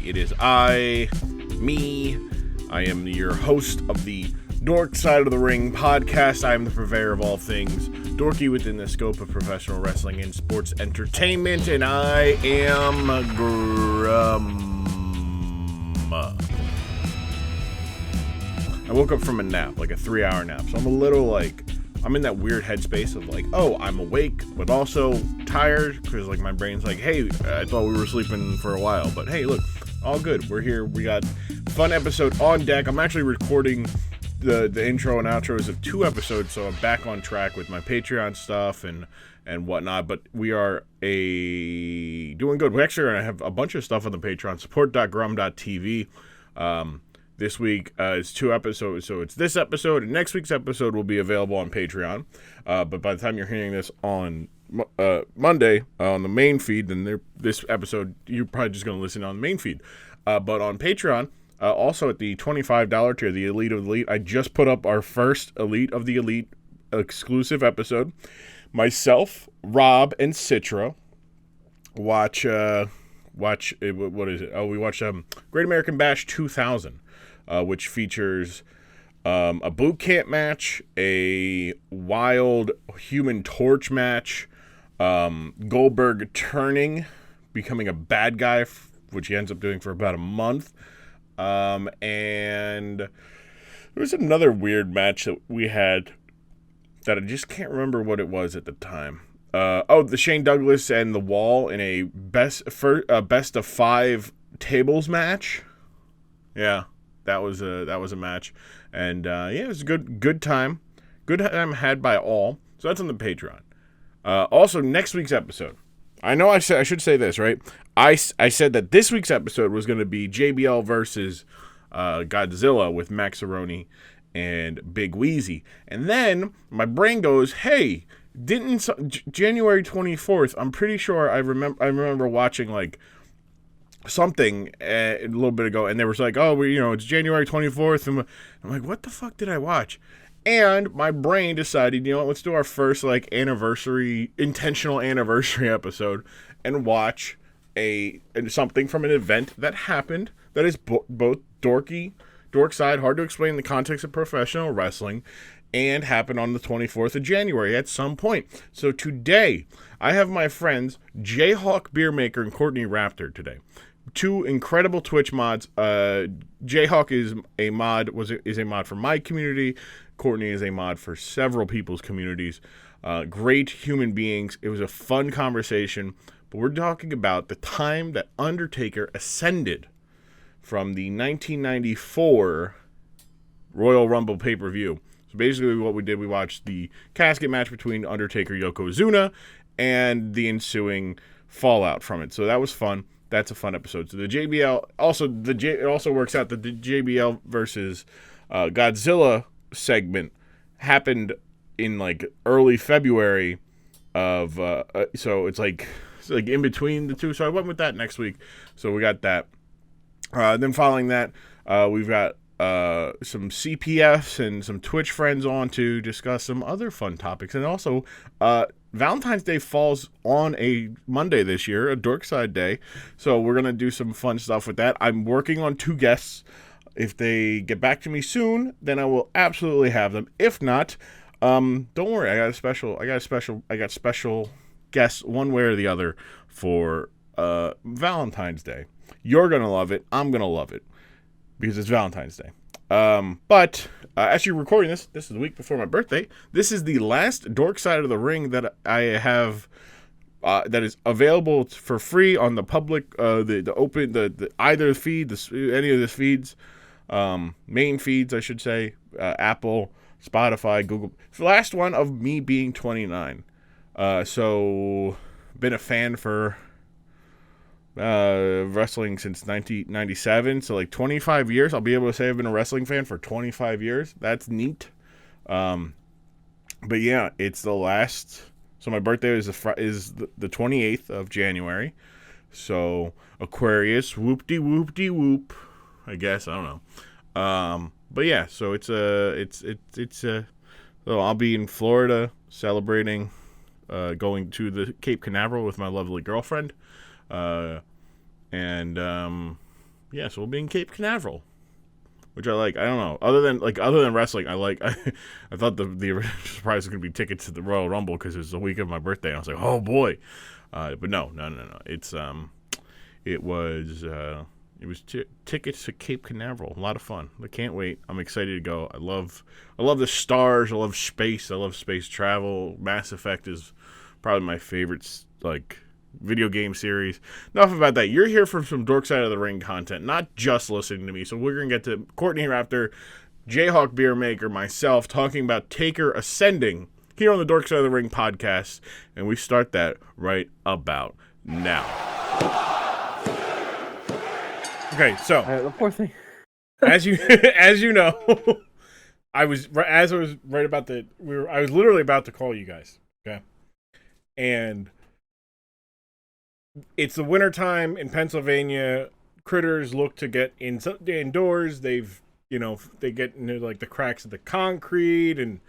It is me. I am your host of the Dork Side of the Ring podcast. I am the purveyor of all things dorky within the scope of professional wrestling and sports entertainment, and I am I woke up from a nap, like a 3-hour nap, so I'm a little I'm in that weird headspace of I'm awake, but also tired, because my brain's like, hey, I thought we were sleeping for a while, but hey, look, all good, we're here, we got fun episode on deck. I'm actually recording the intro and outros of 2 episodes, so I'm back on track with my Patreon stuff and whatnot, but we are doing good. We actually are going to have a bunch of stuff on the Patreon, support.grum.tv. This week is 2 episodes, so it's this episode, and next week's episode will be available on Patreon. But by the time you're hearing this on Monday on the main feed, then this episode, you're probably just going to listen on the main feed. But on Patreon, also at the $25 tier, the Elite of the Elite, I just put up our first Elite of the Elite exclusive episode. Myself, Rob, and Citra watch what is it? Oh, we watched Great American Bash 2000. Which features a boot camp match, a wild Human Torch match, Goldberg becoming a bad guy, which he ends up doing for about a month, and there was another weird match that we had that I just can't remember what it was at the time. The Shane Douglas and The Wall in a best of 5 tables match. Yeah. That was a match, and it was a good time had by all. So that's on the Patreon. Also, next week's episode. I know I should say this, right? I said that this week's episode was going to be JBL versus Godzilla with Maxaroni and Big Wheezy, and then my brain goes, hey, January 24th? I'm pretty sure I remember watching something a little bit ago, and they were like, it's January 24th, and I'm like, what the fuck did I watch? And my brain decided, let's do our first intentional anniversary episode and watch something from an event that happened that is both dork side, hard to explain in the context of professional wrestling, and happened on the 24th of January at some point. So today, I have my friends JHawkBeerMaker and CourtniRaptor today. 2 incredible Twitch mods. JHawk is a mod for my community. Courtney is a mod for several people's communities. Great human beings. It was a fun conversation. But we're talking about the time that Undertaker ascended from the 1994 Royal Rumble pay-per-view. So basically what we did, we watched the casket match between Undertaker and Yokozuna and the ensuing fallout from it. So that was fun. That's a fun episode. So the JBL it also works out that the JBL versus Godzilla segment happened in early February of so it's in between the two. So I went with that next week. So we got that. Then following that, we've got some CPFs and some Twitch friends on to discuss some other fun topics, and also Valentine's Day falls on a Monday this year, a Dorkside Day, so we're going to do some fun stuff with that. I'm working on 2 guests. If they get back to me soon, then I will absolutely have them. If not, don't worry, I got special guests one way or the other for Valentine's Day. You're going to love it. I'm going to love it because it's Valentine's Day. But as you're recording this is the week before my birthday. This is the last Dork Side of the Ring that I have that is available for free on the public, the open, the either feed, any of the feeds, main feeds, I should say, Apple, Spotify, Google. It's the last one of me being 29. So been a fan for wrestling since 1997, so 25 years. I'll be able to say I've been a wrestling fan for 25 years. That's neat. But yeah, it's the last. So my birthday is the 28th of January. So Aquarius, whoop-de-whoop-de-whoop. I guess, I don't know. But yeah, so so I'll be in Florida celebrating, going to the Cape Canaveral with my lovely girlfriend. And yeah, so we'll be in Cape Canaveral, which I like. I don't know. Other than wrestling, I like. I thought the original surprise was going to be tickets to the Royal Rumble because it was the week of my birthday. And I was like, oh boy, but no. It's it was tickets to Cape Canaveral. A lot of fun. I can't wait. I'm excited to go. I love the stars. I love space. I love space travel. Mass Effect is probably my favorite video game series. Enough about that. You're here for some Dork Side of the Ring content, not just listening to me. So we're going to get to CourtniRaptor, JHawkBeerMaker, myself, talking about Taker ascending here on the Dork Side of the Ring podcast. And we start that right about now. Okay, so the poor thing. as you know, I was literally about to call you guys. Okay, and it's the wintertime in Pennsylvania. Critters look to get indoors. They get into like the cracks of the concrete and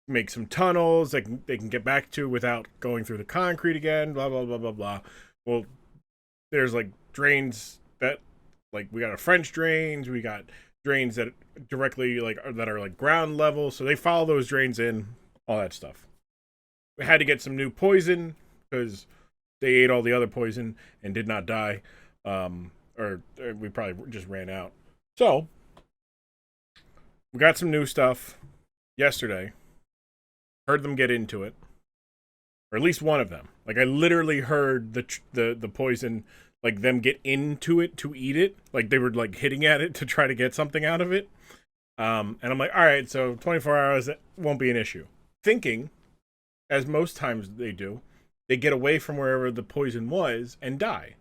make some tunnels they can get back to without going through the concrete again. Blah blah blah blah blah. Well, there's like drains that we got French drains. We got drains that directly that are ground level. So they follow those drains in, all that stuff. We had to get some new poison because they ate all the other poison and did not die. Or we probably just ran out. So we got some new stuff yesterday. Heard them get into it. Or at least one of them. I literally heard the poison, them get into it to eat it. They were hitting at it to try to get something out of it. And I'm like, all right, so 24 hours, that won't be an issue. Thinking, as most times they do, they get away from wherever the poison was and die.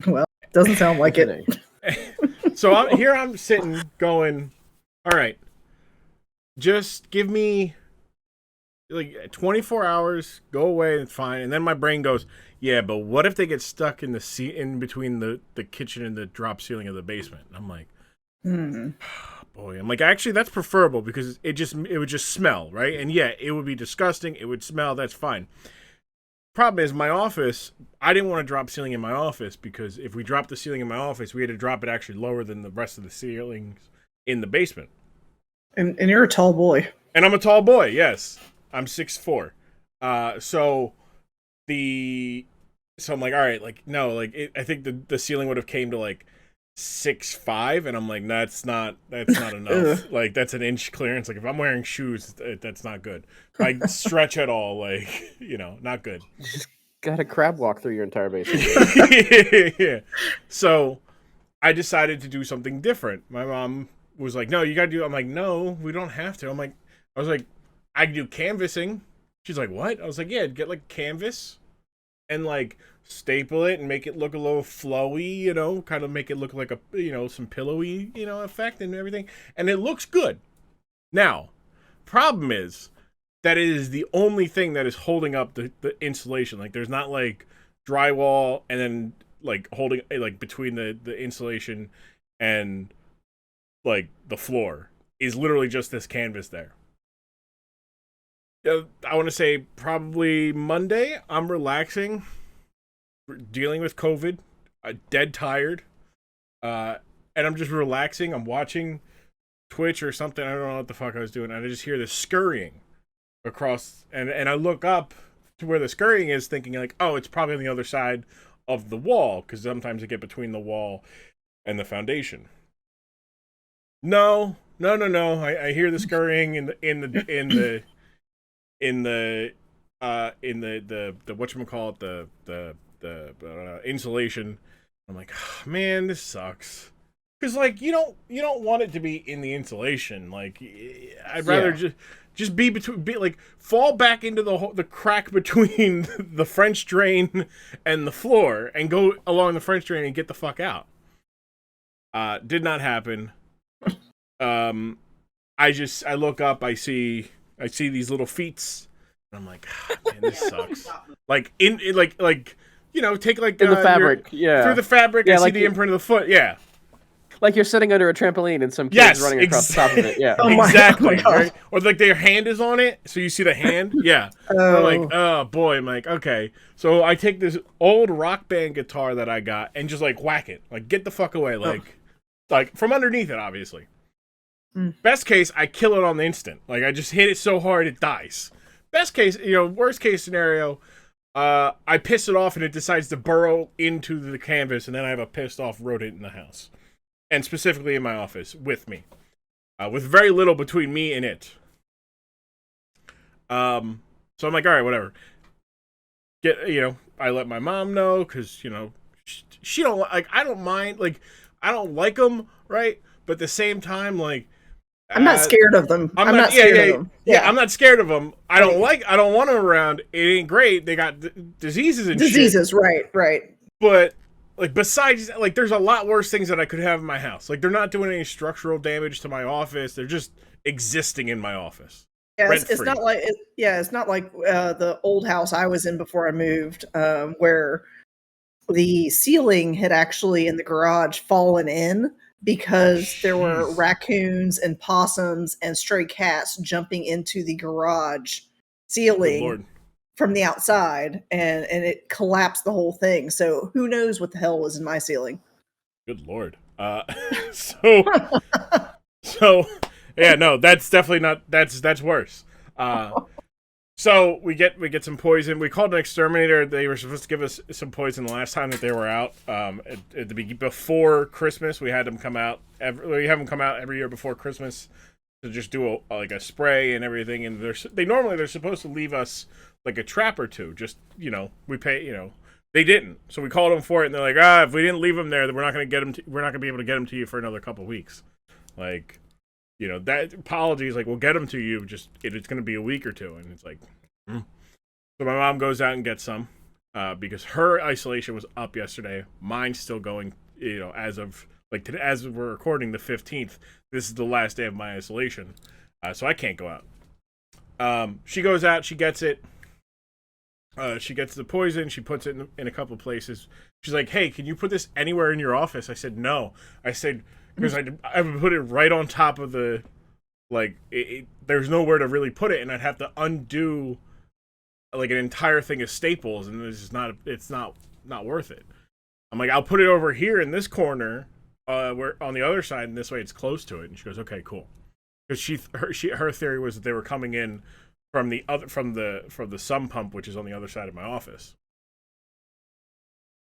Well, doesn't sound like it. So I'm sitting going, all right, just give me 24 hours, go away, and it's fine. And then my brain goes, yeah, but what if they get stuck in in between the kitchen and the drop ceiling of the basement? And I'm like, boy, I'm like, actually, that's preferable because it would just smell, right? And yeah, it would be disgusting. It would smell. That's fine. Problem is, my office, I didn't want to drop ceiling in my office because if we dropped the ceiling in my office, we had to drop it actually lower than the rest of the ceilings in the basement. And you're a tall boy. And I'm a tall boy, yes. I'm 6'4". So I'm like, all right, no, I think the ceiling would have came to 6'5", and I'm like, that's not enough. That's an inch clearance. If I'm wearing shoes, that's not good. I stretch at all, not good. You just got a crab walk through your entire basement. Yeah. So I decided to do something different. My mom was like, no, you gotta do. I'm like, no, we don't have to. I was like, I can do canvassing. She's like, what? I was like, yeah, get canvas and staple it and make it look a little flowy, kind of make it look like some pillowy, effect and everything. And it looks good. Now, problem is that it is the only thing that is holding up the insulation. There's not drywall and then holding between the insulation and the floor is literally just this canvas there. I want to say probably Monday. I'm relaxing, dealing with COVID, dead tired, and I'm just relaxing. I'm watching Twitch or something. I don't know what the fuck I was doing. And I just hear this scurrying across, and I look up to where the scurrying is, thinking oh, it's probably on the other side of the wall because sometimes I get between the wall and the foundation. No. I hear the scurrying in the whatchamacallit, the insulation. I'm like, oh, man, this sucks. Because you don't want it to be in the insulation. I'd rather just be fall back into the crack between the French drain and the floor and go along the French drain and get the fuck out. Did not happen. I look up, I see these little feet, and I'm like, oh, man, this sucks. Take in the fabric, through the fabric, I see the imprint of the foot, yeah. Like you're sitting under a trampoline and some kids running across the top of it. Yeah. Oh Exactly. my God. Right? Or like their hand is on it, so you see the hand. Yeah. I'm like, oh boy. I'm like, okay. So I take this old rock band guitar that I got and just like whack it. Like, get the fuck away. Like from underneath it, obviously. Best case, I kill it on the instant. Like, I just hit it so hard it dies. Best case, worst case scenario, I piss it off and it decides to burrow into the canvas, and then I have a pissed off rodent in the house. And specifically in my office with me. With very little between me and it. So I'm like, all right, whatever. I let my mom know, because, she don't like, I don't mind, like, I don't like them, right? But at the same time, like, I'm not scared of them. I'm not scared of them. Yeah, I'm not scared of them. I don't want them around. It ain't great. They got diseases and shit. Right. But, like, besides, like, there's a lot worse things that I could have in my house. Like, they're not doing any structural damage to my office. They're just existing in my office. Yeah, it's not like the old house I was in before I moved, where the ceiling had actually in the garage fallen in because there were raccoons and possums and stray cats jumping into the garage ceiling from the outside, and it collapsed the whole thing. So who knows what the hell was in my ceiling? Good Lord. So yeah, no, that's definitely not, that's worse. So we get some poison. We called an exterminator. They were supposed to give us some poison the last time that they were out. Before Christmas, we had them come out. We have them come out every year before Christmas to just do a spray and everything. And they're supposed to leave us like a trap or two. Just we pay. They didn't. So we called them for it, and they're like, if we didn't leave them there, then we're not going to get them. We're not going to be able to get them to you for another couple weeks. Like. That apology is like, we'll get them to you, just it's going to be a week or two. And it's like, So my mom goes out and gets some, because her isolation was up yesterday. Mine's still going, as of like today, as we're recording the 15th, this is the last day of my isolation. So I can't go out. She goes out, she gets it. She gets the poison. She puts it in a couple places. She's like, hey, can you put this anywhere in your office? I said, no. I said, because I would put it right on top of the, like, there's nowhere to really put it, and I'd have to undo, like, an entire thing of staples, and it's not worth it. I'm like, I'll put it over here in this corner, where on the other side, and this way it's close to it. And she goes, okay, cool. Because her theory was that they were coming in from the sump pump, which is on the other side of my office.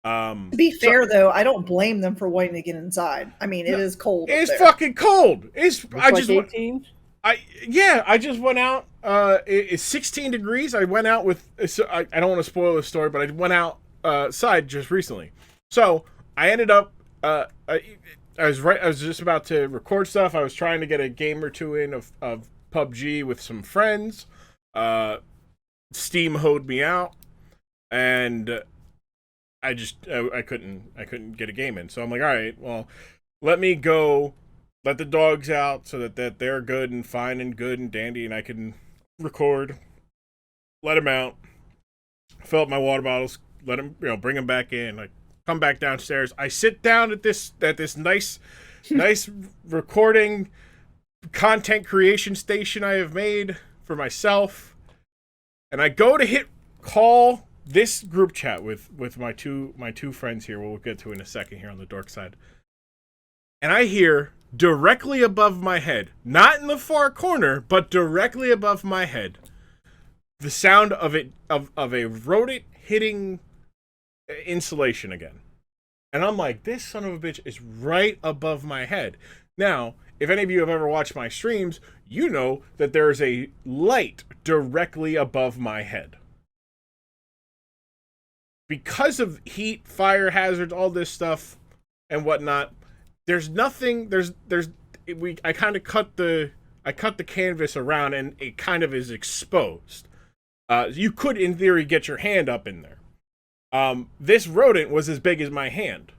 To be fair, though, I don't blame them for wanting to get inside. I mean, it is cold. It's fucking cold. I just 18? I just went out. It's 16 degrees. I went out with. I don't want to spoil the story, but I went outside just recently. So I ended up. I was just about to record stuff. I was trying to get a game or two in of PUBG with some friends. Steam hoed me out, and I couldn't get a game in. So I'm like, all right, well, let me go let the dogs out so that they're good and fine and good and dandy, and I can record, let them out, fill up my water bottles, let them, bring them back in. I come back downstairs. I sit down at this nice recording content creation station I have made for myself, and I go to hit call this group chat with my two friends here. We'll get to in a second here on the dork side. And I hear directly above my head, not in the far corner, but directly above my head, the sound of a rodent hitting insulation again. And I'm like, this son of a bitch is right above my head. Now, if any of you have ever watched my streams, you know that there's a light directly above my head. Because of heat, fire hazards, all this stuff and whatnot, there's nothing. I kind of cut the canvas around, and it kind of is exposed. You could, in theory, get your hand up in there. This rodent was as big as my hand,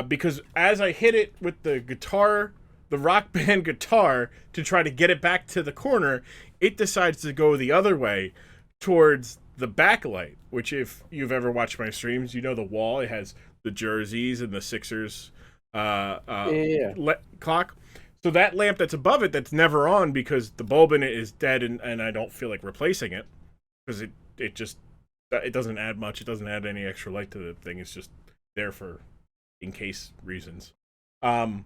because as I hit it with the guitar, the rock band guitar, to try to get it back to the corner, it decides to go the other way towards the backlight, which if you've ever watched my streams, the wall, it has the jerseys and the Sixers clock. So that lamp that's above it, that's never on because the bulb in it is dead, and I don't feel like replacing it because it doesn't add much. It doesn't add any extra light to the thing. It's just there for in case reasons. I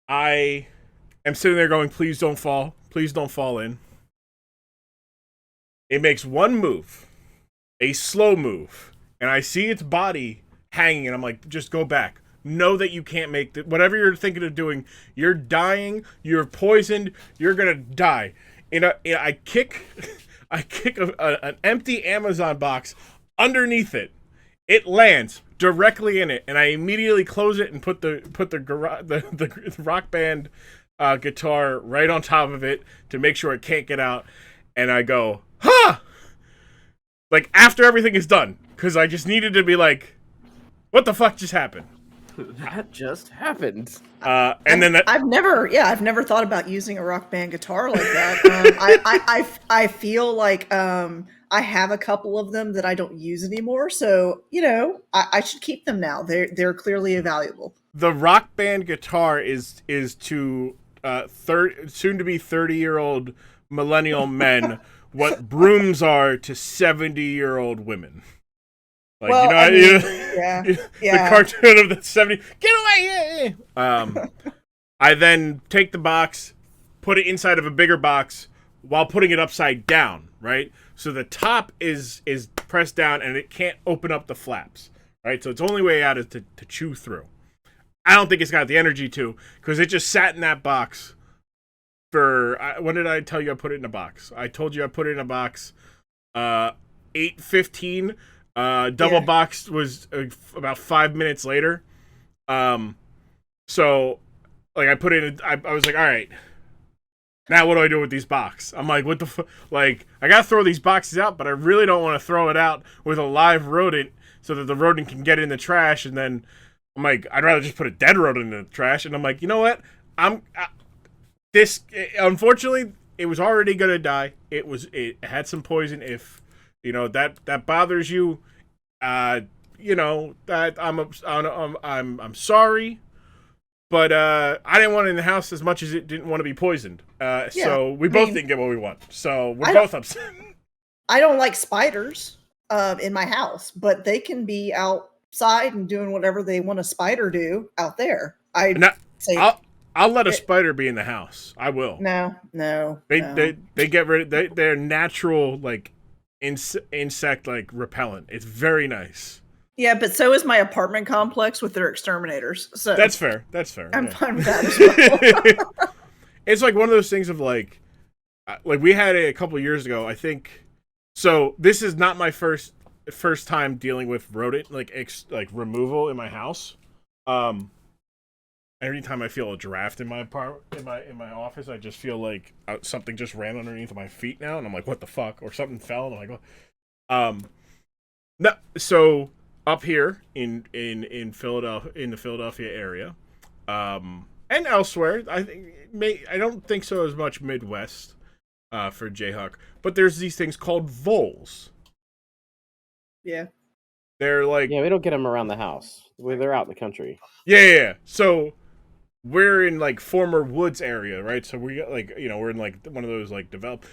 am sitting there going, please don't fall. Please don't fall in. It makes one move, a slow move, and I see its body hanging, and I'm like, just go back. Know that you can't make whatever you're thinking of doing. You're dying. You're poisoned. You're gonna die. And I kick an empty Amazon box underneath it. It lands directly in it, and I immediately close it and put the Rock Band guitar right on top of it to make sure it can't get out. And I go, huh! Like after everything is done, because I just needed to be like, what the fuck just happened? That just happened. And then I've never thought about using a Rock Band guitar like that. I feel like I have a couple of them that I don't use anymore, so I should keep them now. They're clearly valuable. The Rock Band guitar is to soon to be 30-year-old millennial men what brooms are to 70-year-old women. Like, well, the cartoon of the 70s. Get away! I then take the box, put it inside of a bigger box while putting it upside down, right? So the top is pressed down and it can't open up the flaps, right? So its only way out is to chew through. I don't think it's got the energy to, because it just sat in that box for, when did I tell you I put it in a box? I told you I put it in a box 8:15. Double boxed was about 5 minutes later. So like I put it in, I was like, all right, now what do I do with these boxes? I'm like, what the fuck? Like, I gotta throw these boxes out, but I really don't want to throw it out with a live rodent so that the rodent can get in the trash. And then I'm like, I'd rather just put a dead rodent in the trash. And I'm like, you know what? Unfortunately, it was already gonna die. It had some poison. If that bothers you, that I'm sorry, but I didn't want it in the house as much as it didn't want to be poisoned. So we both didn't get what we want. So we're both upset. I don't like spiders in my house, but they can be outside and doing whatever they want a spider do out there. I'll let a spider be in the house. I will. No. They get rid of they're natural, like insect like repellent. It's very nice. Yeah, but so is my apartment complex with their exterminators. So that's fair. I'm fine with that as well. It's like one of those things of like we had a couple years ago, I think. So this is not my first time dealing with rodent like removal in my house. Every time I feel a draft in my in my office, I just feel like something just ran underneath my feet now, and I'm like, what the fuck? Or something fell, and I'm like, oh. No, so up here in Philadelphia, in the Philadelphia area, and elsewhere, I don't think so as much Midwest for Jayhawk, but there's these things called voles. Yeah, they're like we don't get them around the house. They're out in the country. Yeah. So we're in like former woods area, right? So we got we're in like one of those like developed,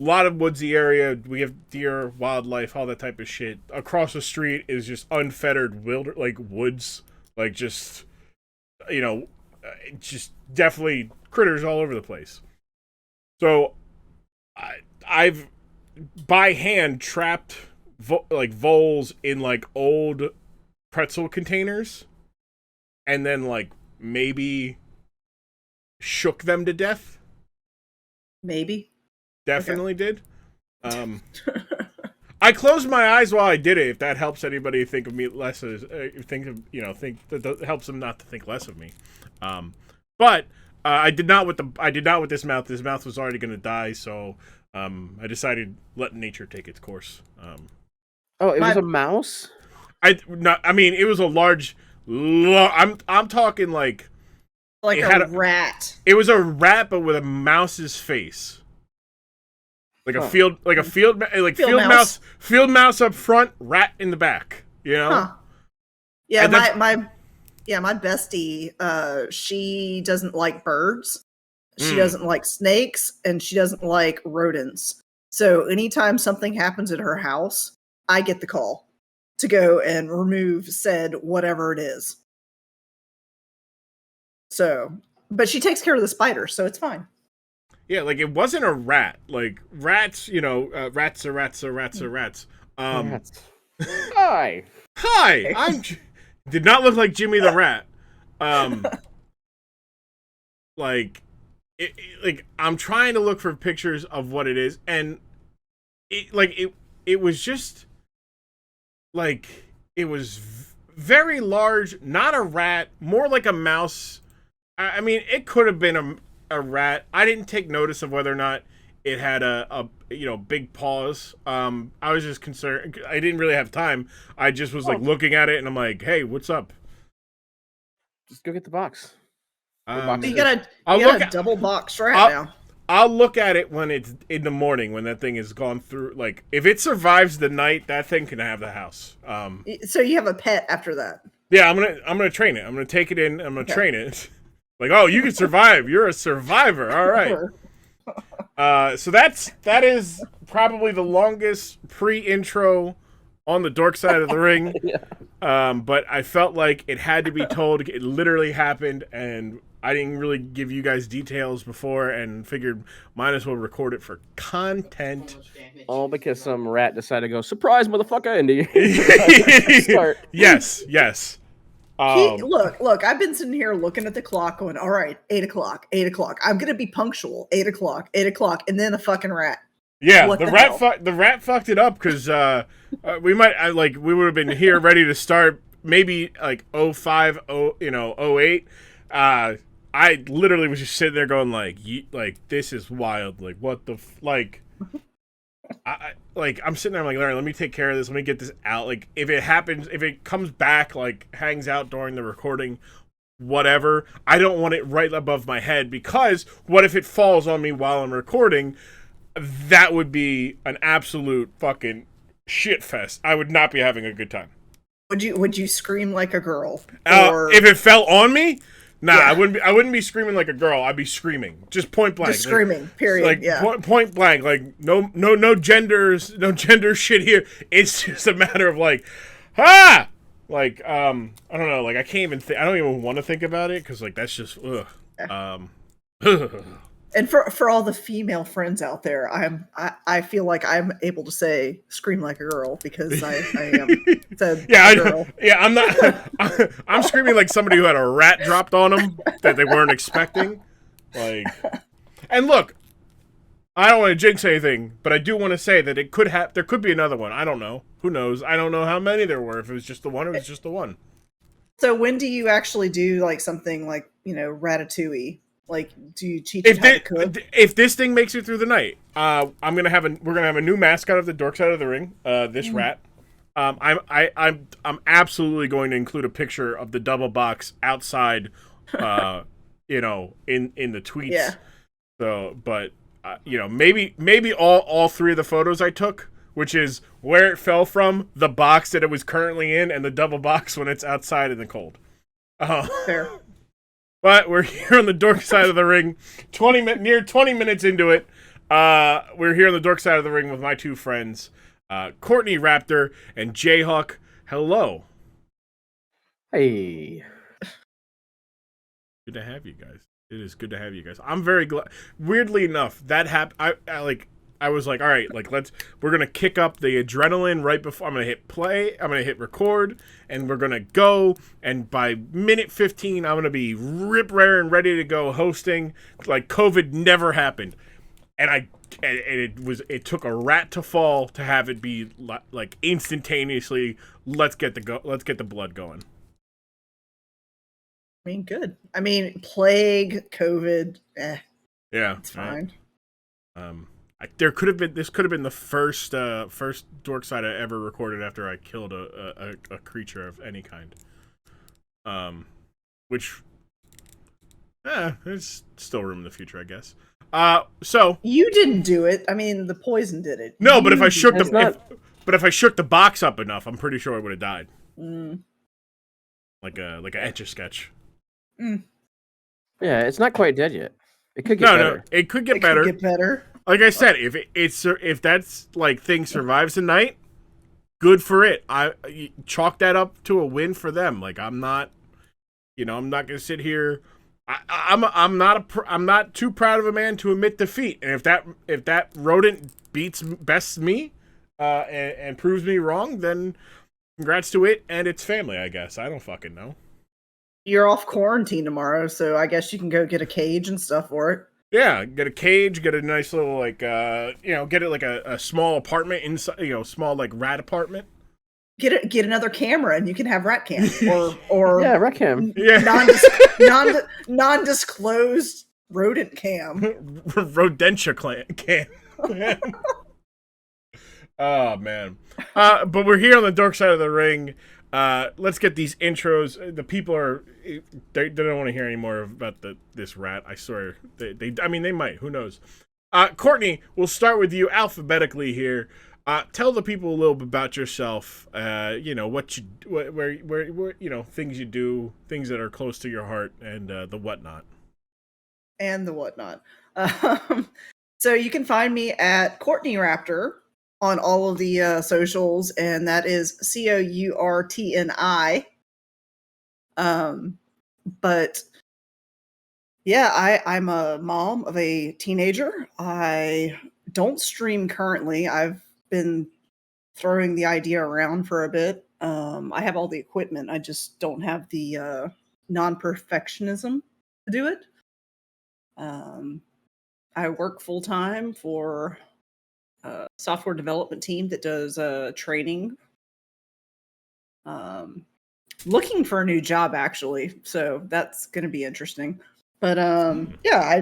a lot of woodsy area. We have deer, wildlife, all that type of shit. Across the street is just unfettered woods, like just just definitely critters all over the place. So I've by hand trapped voles in like old pretzel containers, and then like maybe shook them to death. Maybe. Definitely did. I closed my eyes while I did it. If that helps anybody think of me less as think that helps them not to think less of me. But I did not with this mouth. This mouth was already going to die, so I decided let nature take its course. It was a mouse? I mean, it was a large. I'm talking like a rat. It was a rat, but with a mouse's face, like a field mouse up front, rat in the back. You know? Huh. Yeah, Yeah, my bestie, she doesn't like birds. She Mm. doesn't like snakes, and she doesn't like rodents. So anytime something happens at her house, I get the call to go and remove said whatever it is. So, but she takes care of the spiders, so it's fine. Yeah, like it wasn't a rat. Like rats, rats are rats are rats are rats. Hi. Hi, did not look like Jimmy the Rat. Um, like, like I'm trying to look for pictures of what it is, and it was just like it was very large, not a rat, more like a mouse. I mean, it could have been a rat. I didn't take notice of whether or not it had a big paws. I was just concerned. I didn't really have time. I just was like looking at it, and I'm like, hey, what's up? Just go get the box. You got a double box right now. I'll look at it when it's in the morning, when that thing is gone through. Like, if it survives the night, that thing can have the house. So you have a pet after that? Yeah, I'm gonna train it. I'm gonna take it in. I'm gonna train it. Like, oh, you can survive. You're a survivor. All right. So that is probably the longest pre-intro on the dork side of the ring. Yeah. But I felt like it had to be told. It literally happened, and I didn't really give you guys details before, and figured might as well record it for content. All because some rat decided to go, surprise, motherfucker, into you. Yes. Look, I've been sitting here looking at the clock going, all right, 8 o'clock. I'm going to be punctual, 8 o'clock, and then a fucking rat. Yeah, the rat fucked it up because we would have been here ready to start maybe like 05, 08. I literally was just sitting there going like this is wild. Like what the I'm sitting there, I'm like, all right, let me take care of this. Let me get this out. Like, if it happens, if it comes back, like, hangs out during the recording, whatever, I don't want it right above my head, because what if it falls on me while I'm recording? That would be an absolute fucking shit fest. I would not be having a good time. Would you scream like a girl? If it fell on me? Nah, yeah. I wouldn't be screaming like a girl. I'd be screaming, just point blank. Just screaming, period. Like yeah. point blank. Like no gender shit here. It's just a matter of like, ah, like I don't know. Like I can't even. I don't even want to think about it because like that's just ugh. And for all the female friends out there, I feel like I'm able to say scream like a girl because I am said girl. I'm not. I'm screaming like somebody who had a rat dropped on them that they weren't expecting. Like, and look, I don't want to jinx anything, but I do want to say that it could have. There could be another one. I don't know. Who knows? I don't know how many there were. If it was just the one, it was just the one. So when do you actually do like something like Ratatouille? Like, do you teach it how to cook? If this thing makes it through the night, we're gonna have a new mascot of the dork side of the ring. This rat. I'm absolutely going to include a picture of the double box outside. In the tweets. Yeah. So, but maybe all three of the photos I took, which is where it fell from, the box that it was currently in, and the double box when it's outside in the cold. Fair. But we're here on the dork side of the ring, near 20 minutes into it. We're here on the dork side of the ring with my two friends, CourtniRaptor and JHawk. Hello. Hey. Good to have you guys. It is good to have you guys. I'm very glad. Weirdly enough, that happened. I was like, all right, like we're gonna kick up the adrenaline right before I'm gonna hit play. I'm gonna hit record, and we're gonna go. And by minute 15, I'm gonna be rip-raring ready to go hosting. Like COVID never happened, and it took a rat to fall to have it be like instantaneously. Let's get the blood going. I mean, good. I mean, plague, COVID, yeah, it's fine. This could have been the first dork side I ever recorded after I killed a creature of any kind. Which, there's still room in the future, I guess. So you didn't do it. I mean, the poison did it. No, but if I shook the box up enough, I'm pretty sure I would have died. like a Etch-a-Sketch. Yeah, it's not quite dead yet. It could get better. No, it could get It better. could get better. Like I said, if that's like thing survives the night, good for it. I chalk that up to a win for them. Like I'm not gonna sit here. I'm not too proud of a man to admit defeat. And if that rodent bests me, and proves me wrong, then congrats to it and its family. I guess I don't fucking know. You're off quarantine tomorrow, so I guess you can go get a cage and stuff for it. Yeah, get a cage, get a nice little like get it like a small apartment inside, small like rat apartment. Get another camera and you can have rat cam or Yeah, rat cam. Yeah. non-disclosed rodent cam. Rodentia cam. Oh man. But we're here on the dark side of the ring. Let's get these intros. The people they don't want to hear any more about this rat. I swear. They might. Who knows? Courtney, we'll start with you alphabetically here. Tell the people a little bit about yourself. What where things you do, things that are close to your heart, and the whatnot. And the whatnot. So you can find me at CourtniRaptor on all of the socials, and that is COURTNI. But yeah, I'm a mom of a teenager. I don't stream currently. I've been throwing the idea around for a bit. I have all the equipment. I just don't have the non-perfectionism to do it. I work full-time for a software development team that does training. Looking for a new job, actually. So that's going to be interesting. But yeah,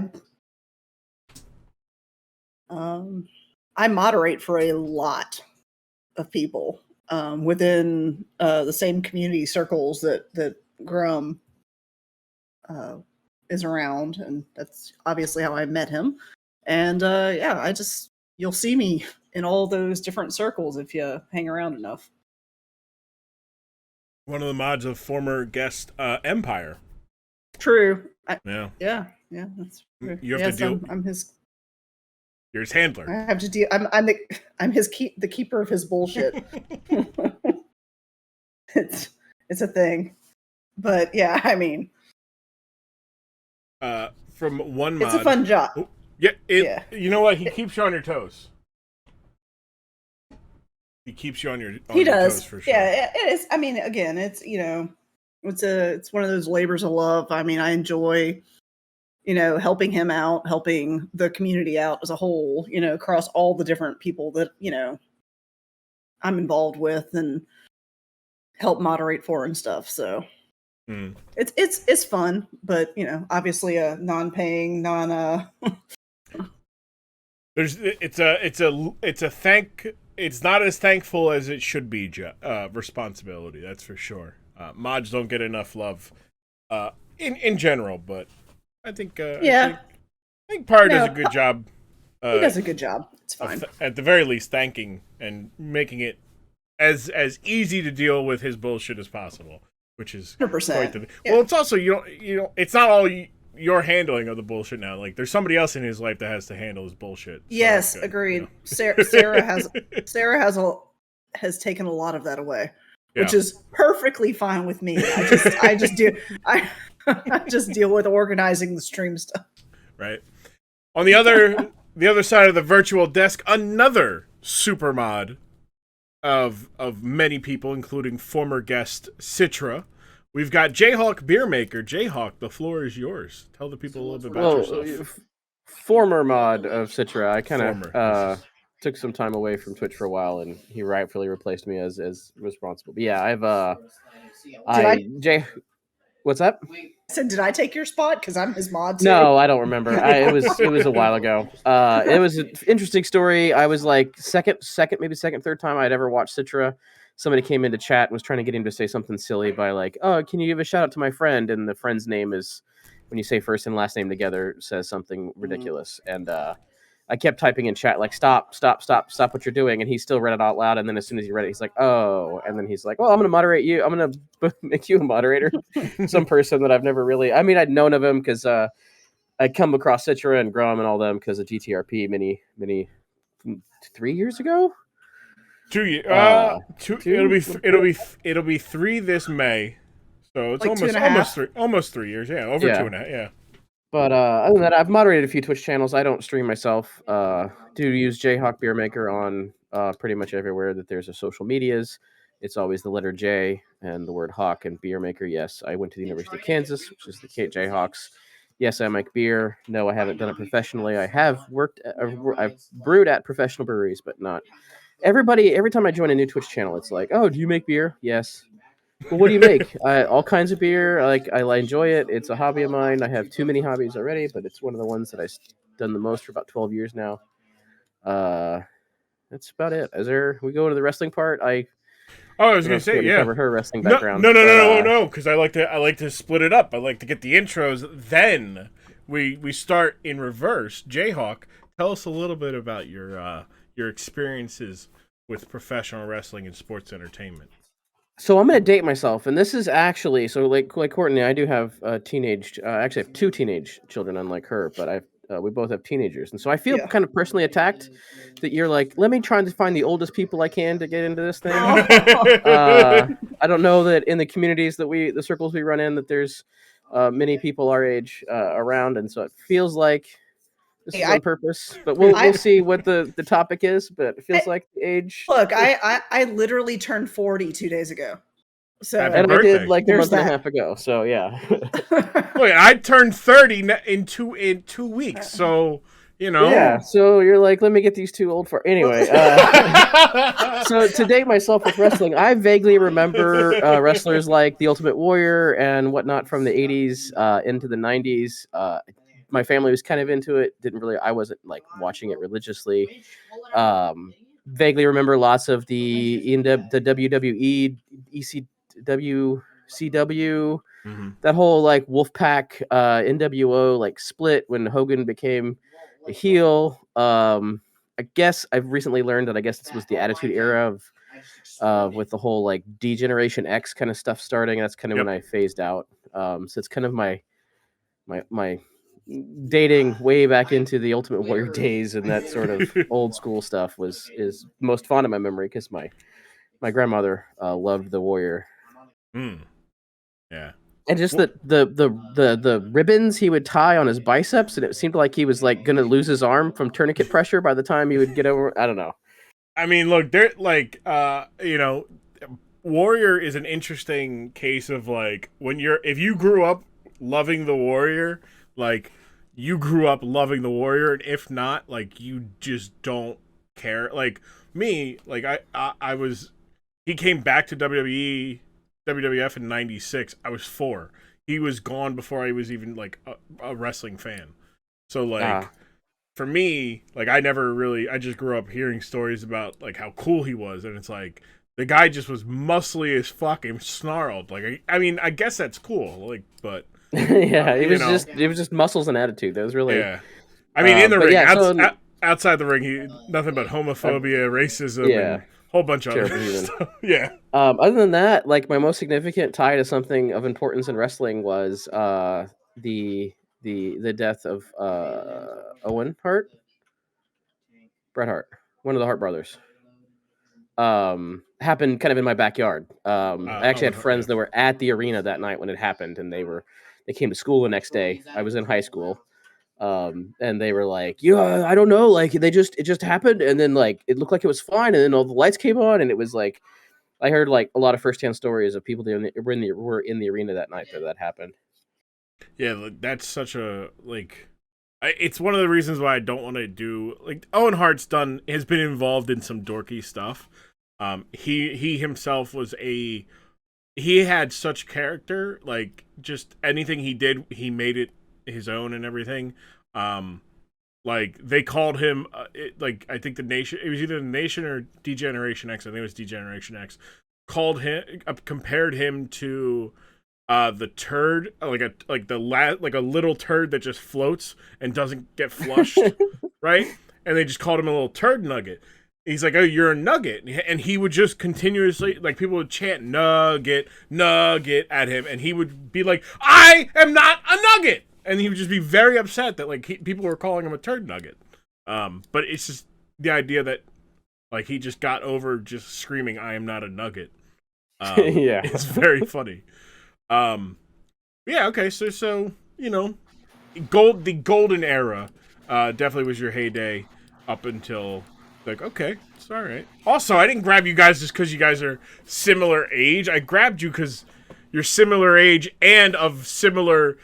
I moderate for a lot of people within the same community circles that Grum is around, and that's obviously how I met him. And yeah, you'll see me in all those different circles if you hang around enough. One of the mods of former guest Empire. True. Yeah. That's true. You have to deal. I'm his. You're his handler. I have to deal. I'm the keeper of his bullshit. It's a thing, but yeah, I mean, from one mod, it's a fun job. Oh, yeah. You know what? He keeps you on your toes. He keeps you on your toes for sure. Yeah, it is. I mean, again, it's it's one of those labors of love. I mean, I enjoy helping him out, helping the community out as a whole, across all the different people that, I'm involved with and help moderate for and stuff. So it's fun, but obviously a non-paying, it's not as thankful as it should be responsibility, that's for sure. Mods don't get enough love in general, but I think I think Pyre does a good job. He does a good job. It's fine. At the very least, thanking and making it as easy to deal with his bullshit as possible, which is 100%. Well, it's also it's not all your handling of the bullshit now. Like there's somebody else in his life that has to handle his bullshit. So yes, agreed. Sarah has taken a lot of that away, which is perfectly fine with me. I just deal with organizing the stream stuff. Right. On the other side of the virtual desk, another super mod of many people, including former guest Citra. We've got JHawkBeerMaker. JHawk, the floor is yours. Tell the people a little bit about yourself. Former mod of Citra. I kind of took some time away from Twitch for a while, and he rightfully replaced me as responsible. But yeah, what's up? So did I take your spot? Because I'm his mod too. No, I don't remember. It was a while ago. It was an interesting story. I was like second, third time I'd ever watched Citra. Somebody came into chat and was trying to get him to say something silly by like, "Oh, can you give a shout out to my friend?" And the friend's name is, when you say first and last name together, says something ridiculous. And I kept typing in chat like stop what you're doing, and he still read it out loud. And then as soon as he read it, he's like, oh, and then he's like, well, I'm gonna moderate you. I'm gonna make you a moderator. Some person that I've never really. I mean, I'd known of him because I'd come across Citra and Grom and all them because of GTRP many 3 years ago. 2 years. Two? It'll be 3 this May. So it's Like almost 3 years. Yeah, over 2.5. Yeah. But other than that, I've moderated a few Twitch channels. I don't stream myself. Do use JHawkBeerMaker on pretty much everywhere that there's a social medias. It's always the letter J and the word Hawk and Beer Maker. Yes, I went to the University of Kansas, which is the Jayhawks. Yes, I make beer. No, I haven't done it professionally. I have I've brewed at professional breweries, but not everybody. Every time I join a new Twitch channel, it's like, oh, do you make beer? Yes. Well, what do you make? All kinds of beer. I enjoy it. It's a hobby of mine. I have too many hobbies already, but it's one of the ones that I've done the most for about 12 years now. That's about it. We go to the wrestling part? I was going to say, yeah. Covered her wrestling background. No. Because I like to split it up. I like to get the intros. Then we start in reverse. Jayhawk, tell us a little bit about your experiences with professional wrestling and sports entertainment. So I'm going to date myself, and this is actually like Courtney. I do have actually I have 2 teenage children, unlike her, but we both have teenagers, and so I feel kind of personally attacked that you're like, let me try to find the oldest people I can to get into this thing. I don't know that in the communities the circles we run in, that there's many people our age around, and so it feels like this is on purpose, but we'll see what the topic is. But it feels like the age. Look, I literally turned 40 2 days ago. So and I did like a month and a half ago. So yeah. Look, I turned 30 in 2 weeks. So Yeah. So you're like, let me get these 2 old for anyway. So to date myself with wrestling, I vaguely remember wrestlers like the Ultimate Warrior and whatnot from the 80s into the 90s. My family was kind of into it. I wasn't like watching it religiously. Vaguely remember lots of the WWE, ECW, CW, that whole like Wolfpack, NWO like split when Hogan became a heel. I guess I've recently learned that this was the Attitude Era of with the whole like D-Generation X kind of stuff starting. That's kind of when I phased out. So it's kind of my dating way back into the Ultimate Warrior days, and that sort of old school stuff is most fond of my memory because my grandmother loved the Warrior. Yeah, and just the ribbons he would tie on his biceps, and it seemed like he was like gonna lose his arm from tourniquet pressure by the time he would get over. I don't know. I mean, look, they're like, Warrior is an interesting case of like if you grew up loving the Warrior, like you grew up loving the Warrior, and if not, like you just don't care. Like me, like I was, he came back to WWF in '96. I was 4. He was gone before I was even like a wrestling fan. So like for me, like I just grew up hearing stories about like how cool he was, and it's like the guy just was muscly as fuck and snarled. Like I mean, I guess that's cool. Like, but yeah, it was just muscles and attitude. That was really I mean, in the ring, outside the ring, he nothing but homophobia, racism, and a whole bunch of other stuff. Yeah. Other than that, like my most significant tie to something of importance in wrestling was the death of Owen Hart, Bret Hart, one of the Hart brothers. Happened kind of in my backyard. I actually had friends that were at the arena that night when it happened, and they came to school the next day. I was in high school. And they were like, yeah, I don't know, like it just happened, and then like it looked like it was fine, and then all the lights came on, and it was like I heard like a lot of firsthand stories of people that were in the arena that night that happened. Yeah, that's such a like. It's one of the reasons why I don't want to do like Owen Hart's has been involved in some dorky stuff. He himself was he had such character, like just anything he did, he made it his own and everything. Like they called him like I think the Nation, it was either the Nation or D-Generation X, I think it was D-Generation X, compared him to the turd, like a little turd that just floats and doesn't get flushed. Right? and they just called him a little turd nugget. He's like, oh, you're a nugget. And he would just continuously, like, people would chant nugget, nugget at him. And he would be like, I am not a nugget. And he would just be very upset that, like, people were calling him a turd nugget. But it's just the idea that, like, he just got over just screaming, I am not a nugget. Yeah. It's very funny. Yeah, okay. So, you know, the golden era definitely was your heyday up until... Like, okay, it's all right. Also, I didn't grab you guys just because you guys are similar age. I grabbed you because you're similar age and of similar,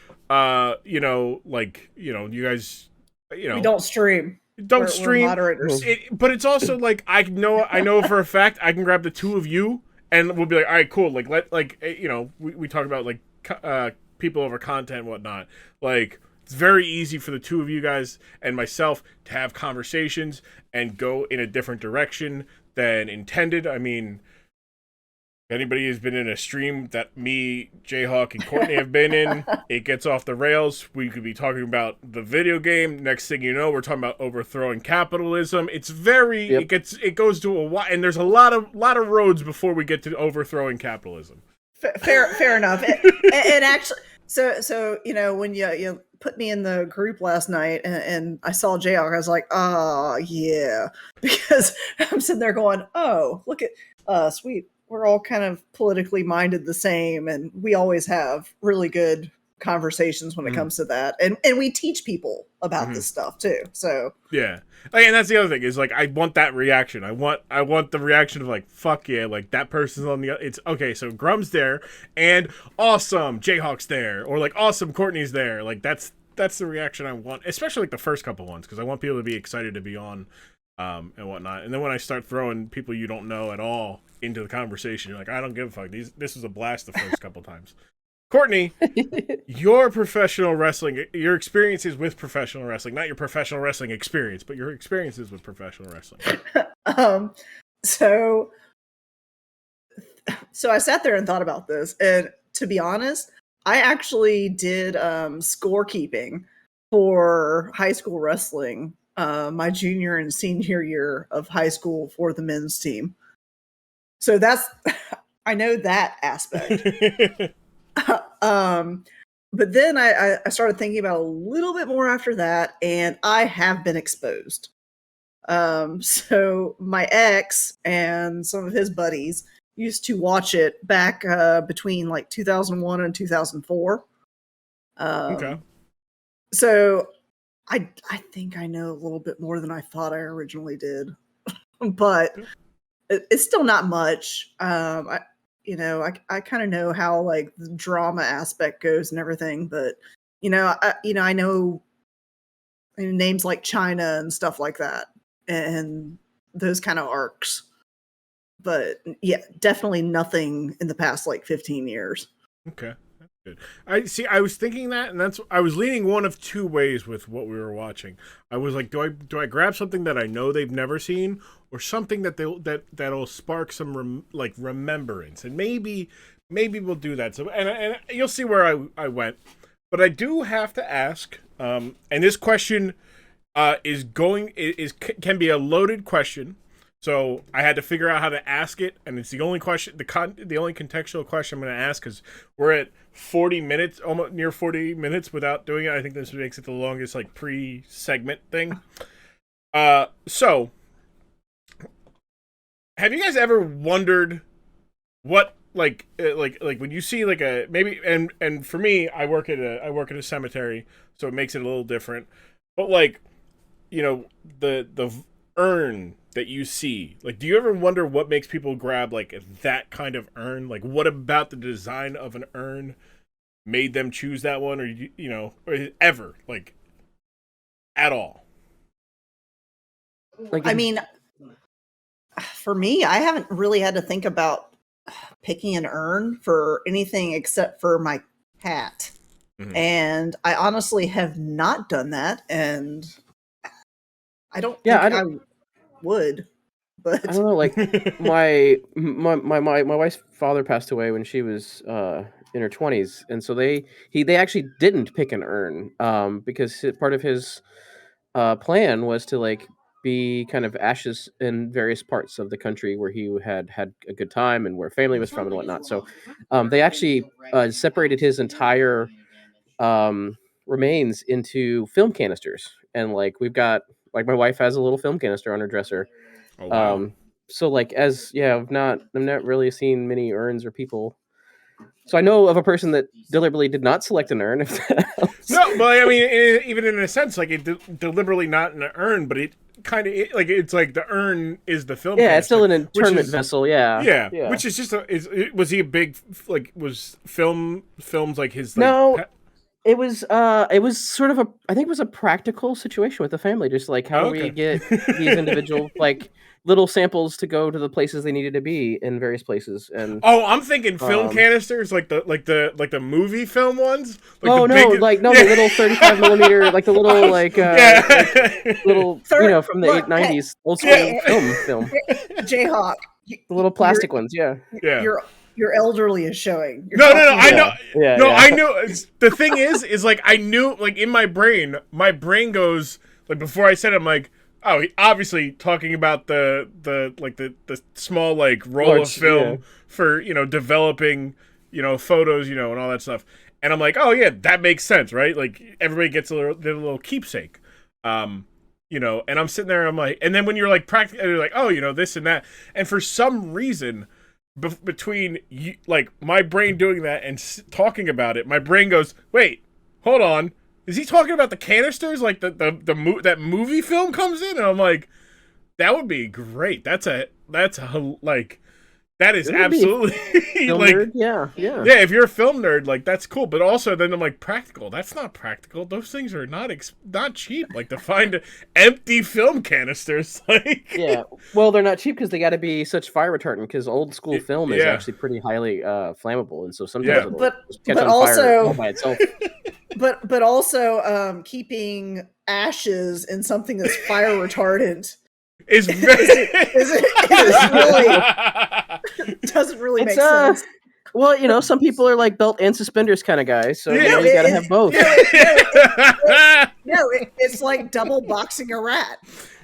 you know, like, you know, you guys, you know. We don't stream. Don't stream. We're moderators. But it's also like, I know for a fact I can grab the two of you and we'll be like, all right, cool. Like, you know, we talk about, like, people over content and whatnot. Like, it's very easy for the two of you guys and myself to have conversations and go in a different direction than intended. I mean, if anybody has been in a stream that me, JHawk, and Courtney have been in, it gets off the rails. We could be talking about the video game. Next thing you know, we're talking about overthrowing capitalism. It's very, it goes to a wide, and there's a lot of roads before we get to overthrowing capitalism. Fair enough. And actually, so you know, when you put me in the group last night and I saw JHawk, I was like, oh yeah, because I'm sitting there going, oh, look at sweet, we're all kind of politically minded the same, and we always have really good conversations when it comes to that, and we teach people about this stuff too. So yeah, and that's the other thing is, like, I want that reaction. I want the reaction of, like, fuck yeah, like, that person's on the, it's okay, so Grum's there and awesome JHawk's there, or like awesome Courtney's there. Like, that's the reaction I want, especially like the first couple ones, because I want people to be excited to be on and whatnot. And then when I start throwing people you don't know at all into the conversation, you're like, I don't give a fuck. This was a blast the first couple times. Courtney, your professional wrestling, your experiences with professional wrestling, not your professional wrestling experience, but your experiences with professional wrestling. So I sat there and thought about this, and to be honest, I actually did scorekeeping for high school wrestling my junior and senior year of high school for the men's team. So that's, I know that aspect. But then I started thinking about a little bit more after that, and I have been exposed. So my ex and some of his buddies used to watch it back between like 2001 and 2004. Okay. So I think I know a little bit more than I thought I originally did, but it's still not much. I kind of know how, like, the drama aspect goes and everything, but I know names like China and stuff like that, and those kind of arcs. But yeah, definitely nothing in the past like 15 years. Okay, that's good. I was thinking that, and I was leaning one of two ways with what we were watching. I was like, do I grab something that I know they've never seen, or something that'll spark some remembrance, and maybe we'll do that. So and you'll see where I went, but I do have to ask, and this question can be a loaded question. So I had to figure out how to ask it, and it's the only question, the only contextual question I'm going to ask, because we're at 40 minutes, almost near 40 minutes without doing it. I think this makes it the longest, like, pre-segment thing. So have you guys ever wondered what, like when you see like a maybe, and for me, I work at a cemetery, so it makes it a little different. But, like, you know, the urn that you see, like, do you ever wonder what makes people grab like that kind of urn? Like, what about the design of an urn made them choose that one, or or ever, like, at all? Like, I mean, for me, I haven't really had to think about picking an urn for anything except for my cat. Mm-hmm. And I honestly have not done that, and I don't think I would. But I don't know, like, my wife's father passed away when she was in her 20s, and so they actually didn't pick an urn because part of his plan was to, like, be kind of ashes in various parts of the country where he had a good time and where family was from and whatnot. So they actually separated his entire remains into film canisters, and like we've got like my wife has a little film canister on her dresser. Oh wow. So like I've not really seen many urns or people. So I know of a person that deliberately did not select an urn. If that helps. No, but I mean, even in a sense, like it deliberately not an urn, but it kind of like it's like the urn is the film. Yeah, it's still an canister, internment vessel. Yeah, yeah. Which is just was he a big like was films like his like, no. It was sort of I think it was a practical situation with the family, just like how do we get these individual like little samples to go to the places they needed to be in various places. And I'm thinking film canisters like the movie film ones. Like the little 35 millimeter, like the little like little from the 90s old school film. JHawk, the little plastic ones, yeah. Your elderly is showing. No, I know. I knew. The thing is like I knew, like in my brain goes like before I said it, I'm like, oh, he obviously talking about the small like roll of film for developing photos and all that stuff, and I'm like, oh yeah, that makes sense, right? Like everybody gets their little keepsake, and I'm sitting there, and I'm like, and then when you're like you're like, oh, this and that, and for some reason. Between like my brain doing that and talking about it, my brain goes, "Wait, hold on, is he talking about the canisters? Like that movie film comes in?" And I'm like, "That would be great. That is absolutely like nerd. Yeah. If you're a film nerd, like that's cool. But also, then I'm like, practical. That's not practical. Those things are not cheap. Like to find empty film canisters, like well, they're not cheap because they got to be such fire retardant. Because old school film is actually pretty highly flammable, and so sometimes it'll catch on fire all by itself. But also, keeping ashes in something that's fire retardant. Is really doesn't really make sense. Well, some people are like belt and suspenders kind of guys, so you gotta have both. It's like double boxing a rat.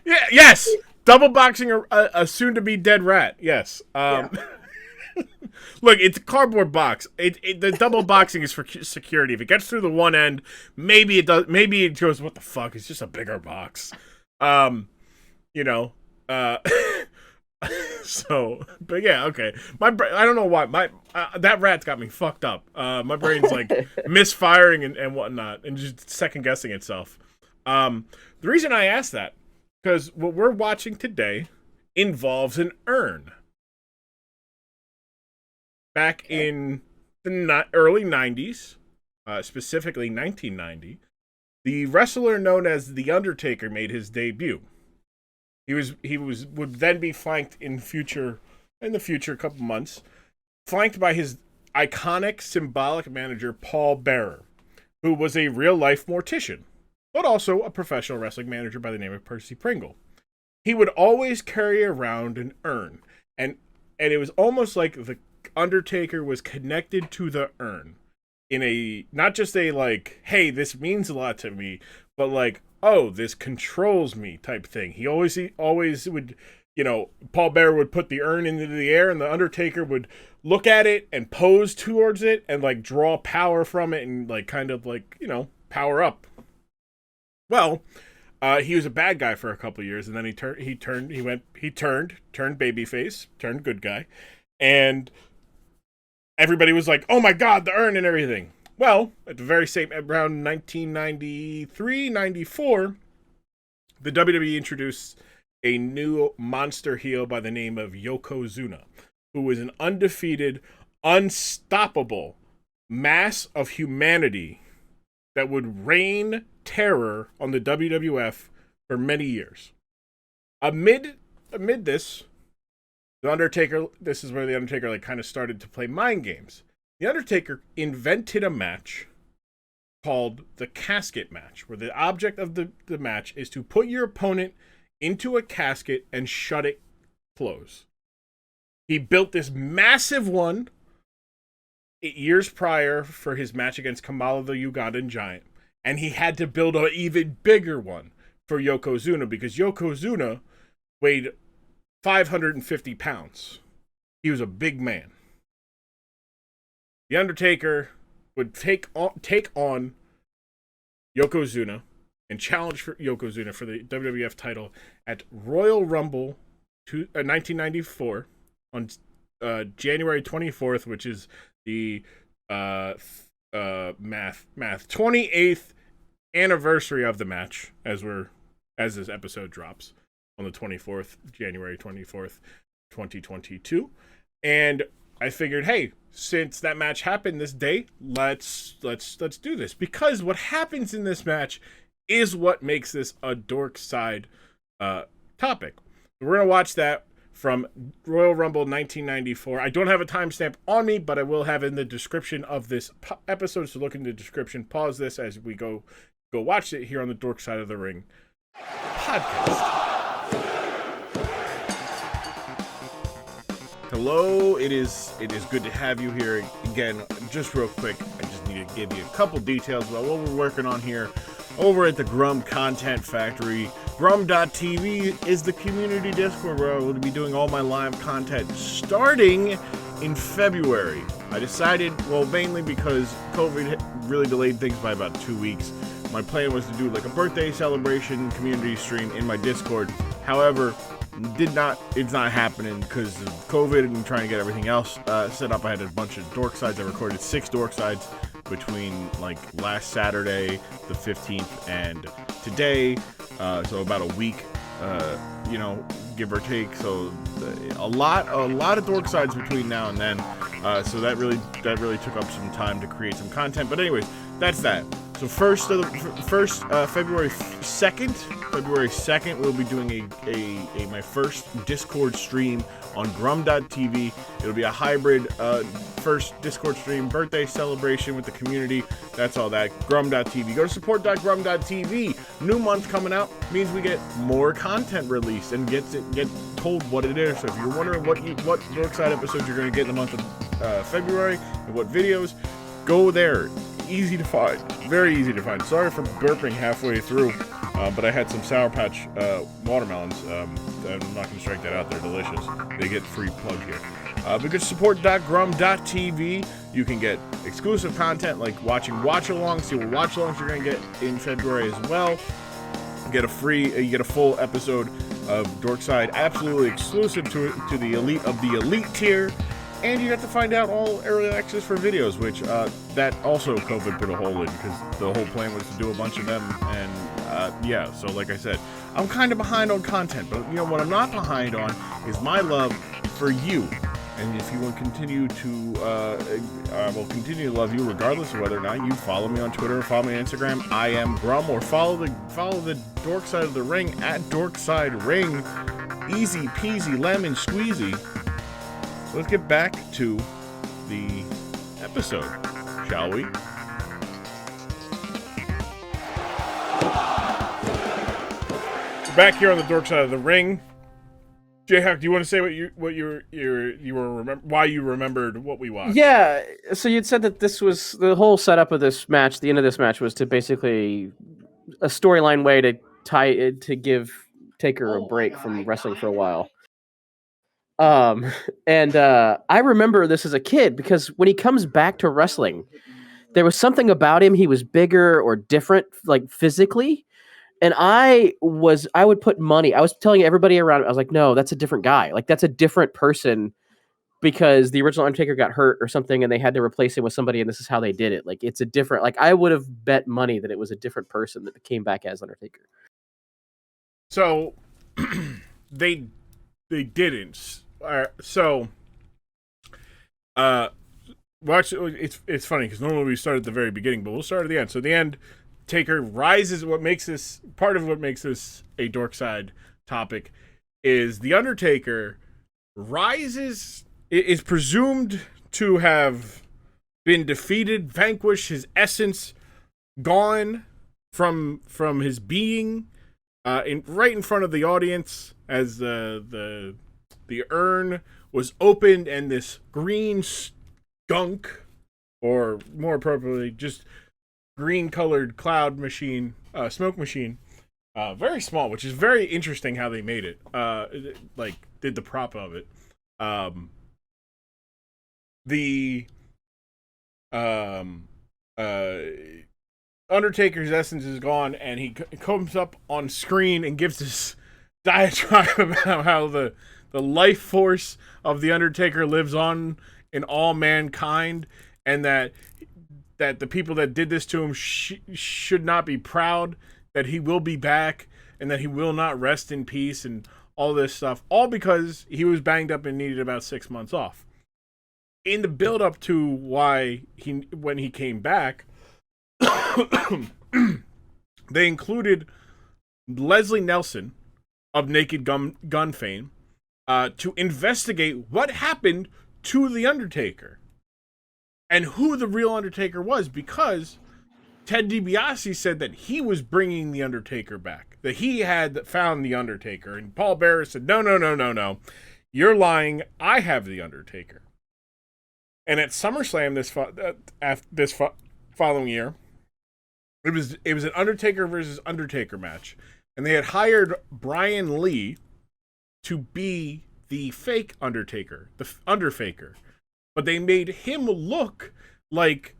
Yeah, yes, double boxing a soon-to-be dead rat. Yes. Look, it's a cardboard box. The double boxing is for security. If it gets through the one end, maybe it does. Maybe it goes, what the fuck? It's just a bigger box. So, but yeah, okay. My brain, I don't know why that rat's got me fucked up. My brain's like misfiring and whatnot, and just second guessing itself. The reason I asked that because what we're watching today involves an urn. Back in the early 90s, specifically 1990, the wrestler known as The Undertaker made his debut. He would then be flanked in the future couple months, flanked by his iconic symbolic manager Paul Bearer, who was a real life mortician, but also a professional wrestling manager by the name of Percy Pringle. He would always carry around an urn, and it was almost like the Undertaker was connected to the urn in a not just a like, hey, this means a lot to me, but like, oh, this controls me type thing. He always would, Paul Bearer would put the urn into the air, and the Undertaker would look at it and pose towards it and like draw power from it and like kind of like power up. Well, he was a bad guy for a couple of years, and then he turned babyface, turned good guy, and everybody was like, oh my god, the urn and everything. Well, at the very same, around 1993, 94, the WWE introduced a new monster heel by the name of Yokozuna, who was an undefeated, unstoppable mass of humanity that would rain terror on the WWF for many years. Amid this, the Undertaker, this is where the Undertaker like kind of started to play mind games. The Undertaker invented a match called the casket match, where the object of the match is to put your opponent into a casket and shut it close. He built this massive one 8 years prior for his match against Kamala the Ugandan Giant, and he had to build an even bigger one for Yokozuna because Yokozuna weighed 550 pounds. He was a big man. The Undertaker would take on Yokozuna and challenge for Yokozuna for the WWF title at Royal Rumble 1994 on January 24th, which is the 28th anniversary of the match as this episode drops on the 24th, January 24th, 2022. And I figured, hey, since that match happened this day, let's do this, because what happens in this match is what makes this a dork side topic. We're gonna watch that from Royal Rumble 1994. I don't have a timestamp on me, but I will have in the description of this episode. So look in the description. Pause this as we go watch it here on the Dork Side of the Ring podcast. Hello, it is good to have you here again. Just real quick, I just need to give you a couple details about what we're working on here over at the Grum Content Factory. Grum.tv is the community Discord where I will be doing all my live content starting in February. I decided, well, mainly because COVID really delayed things by about 2 weeks. My plan was to do like a birthday celebration community stream in my Discord. However, it's not happening because of COVID and trying to get everything else set up. I had a bunch of dork sides. I recorded 6 dork sides between like last Saturday, the 15th, and today. So about a week, give or take. So a lot of dork sides between now and then. So that really took up some time to create some content. But anyways, that's that. So February 2nd, we'll be doing my first Discord stream on Grum.tv. It'll be a hybrid first Discord stream, birthday celebration with the community. That's all that. Grum.tv. Go to support.grum.tv. New month coming out means we get more content released and get told what it is. So if you're wondering what Dork Side episodes you're going to get in the month of February and what videos, go there. Easy to find. Very easy to find. Sorry for burping halfway through, but I had some Sour Patch watermelons. I'm not going to strike that out. They're delicious. They get free plug here. But go to support.grum.tv. You can get exclusive content like watching watch-alongs. See what watch-alongs you're going to get in February as well. You get a full episode of Dorkside, absolutely exclusive to the elite of the elite tier. And you have to find out all early access for videos, which that also COVID put a hole in because the whole plan was to do a bunch of them. And so like I said, I'm kind of behind on content, but you know what I'm not behind on is my love for you. And if you will continue to, I will continue to love you regardless of whether or not you follow me on Twitter or follow me on Instagram. I am Grum, or follow the Dork Side of the Ring at Dorkside Ring. Easy peasy lemon squeezy. Let's get back to the episode, shall we? We're back here on the Dork Side of the Ring. JHawk, do you want to say why you remembered what we watched? Yeah, so you'd said that this was the whole setup of this match. The end of this match was to basically a storyline way to give Taker a break from wrestling for a while. I remember this as a kid because when he comes back to wrestling, there was something about him. He was bigger or different, like physically. And I would put money. I was telling everybody around, I was like, no, that's a different guy. Like that's a different person because the original Undertaker got hurt or something and they had to replace him with somebody. And this is how they did it. Like it's a different, like I would have bet money that it was a different person that came back as Undertaker. So they didn't. Watch. It's funny because normally we start at the very beginning, but we'll start at the end. So the end, Taker rises. Part of what makes this a dork side topic is the Undertaker rises. Is presumed to have been defeated, vanquished, his essence gone from his being, right in front of the audience as the urn was opened and this green skunk, or more appropriately, just green-colored cloud machine, smoke machine, Very small, which is very interesting how they made it. Like did the prop of it. The um uh Undertaker's essence is gone, and he comes up on screen and gives this diatribe about how the life force of the Undertaker lives on in all mankind, and that the people that did this to him should not be proud, that he will be back, and that he will not rest in peace, and all this stuff, all because he was banged up and needed about 6 months off. In the build up to why when he came back, they included Leslie Nelson of Naked Gun fame to investigate what happened to the Undertaker and who the real Undertaker was, because Ted DiBiase said that he was bringing the Undertaker back, that he had found the Undertaker, and Paul Bearer said, no, you're lying, I have the Undertaker. And at SummerSlam this following year, it was an Undertaker versus Undertaker match, and they had hired Brian Lee to be the fake Undertaker, the Underfaker, but they made him look like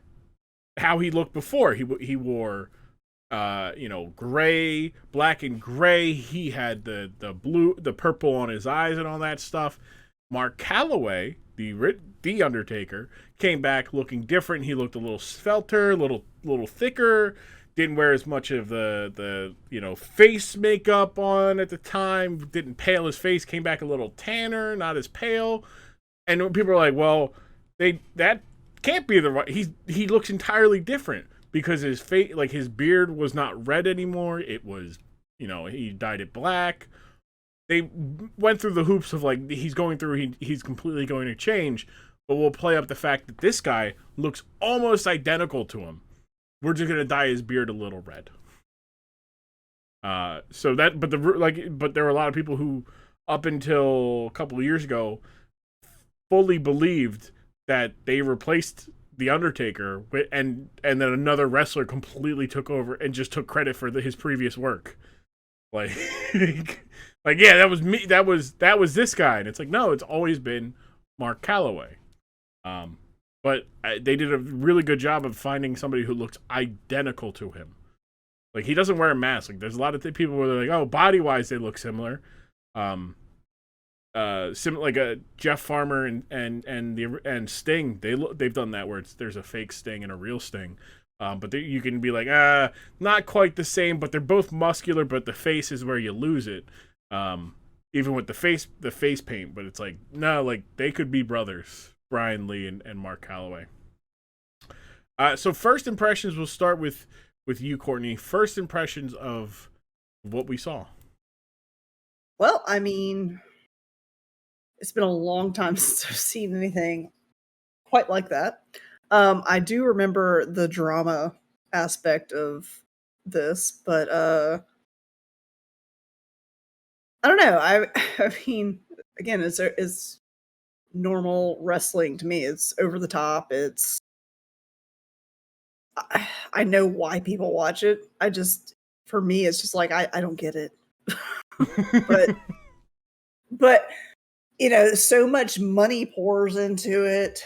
how he looked before. He wore gray, black and gray. He had the purple on his eyes and all that stuff. Mark Calloway, the Undertaker, came back looking different. He looked a little svelter, a little thicker. Didn't wear as much of the face makeup on at the time. Didn't pale his face. Came back a little tanner, not as pale. And people are like, well, that can't be the right. He looks entirely different because his face, like his beard, was not red anymore. It was, he dyed it black. They went through the hoops of like he's completely going to change, but we'll play up the fact that this guy looks almost identical to him. We're just gonna dye his beard a little red. But there were a lot of people who, up until a couple of years ago, fully believed that they replaced the Undertaker and then another wrestler completely took over and just took credit for his previous work. Like, yeah, that was me. That was this guy, and it's like, no, it's always been Mark Calloway. But they did a really good job of finding somebody who looks identical to him. Like, he doesn't wear a mask. Like, there's a lot of people where they're like, oh, body wise they look similar. Like a Jeff Farmer and Sting, they've done that where there's a fake Sting and a real Sting. But you can be like, not quite the same, but they're both muscular, but the face is where you lose it. Even with the face paint, but it's like, no, like they could be brothers, Brian Lee and Mark Calloway. So first impressions, we'll start with you, Courtney. First impressions of what we saw. Well, I mean, it's been a long time since I've seen anything quite like that. I do remember the drama aspect of this, but I don't know. I mean, again, it's normal wrestling to me. It's over the top. I know why people watch it. For me, it's just like I don't get it. but so much money pours into it.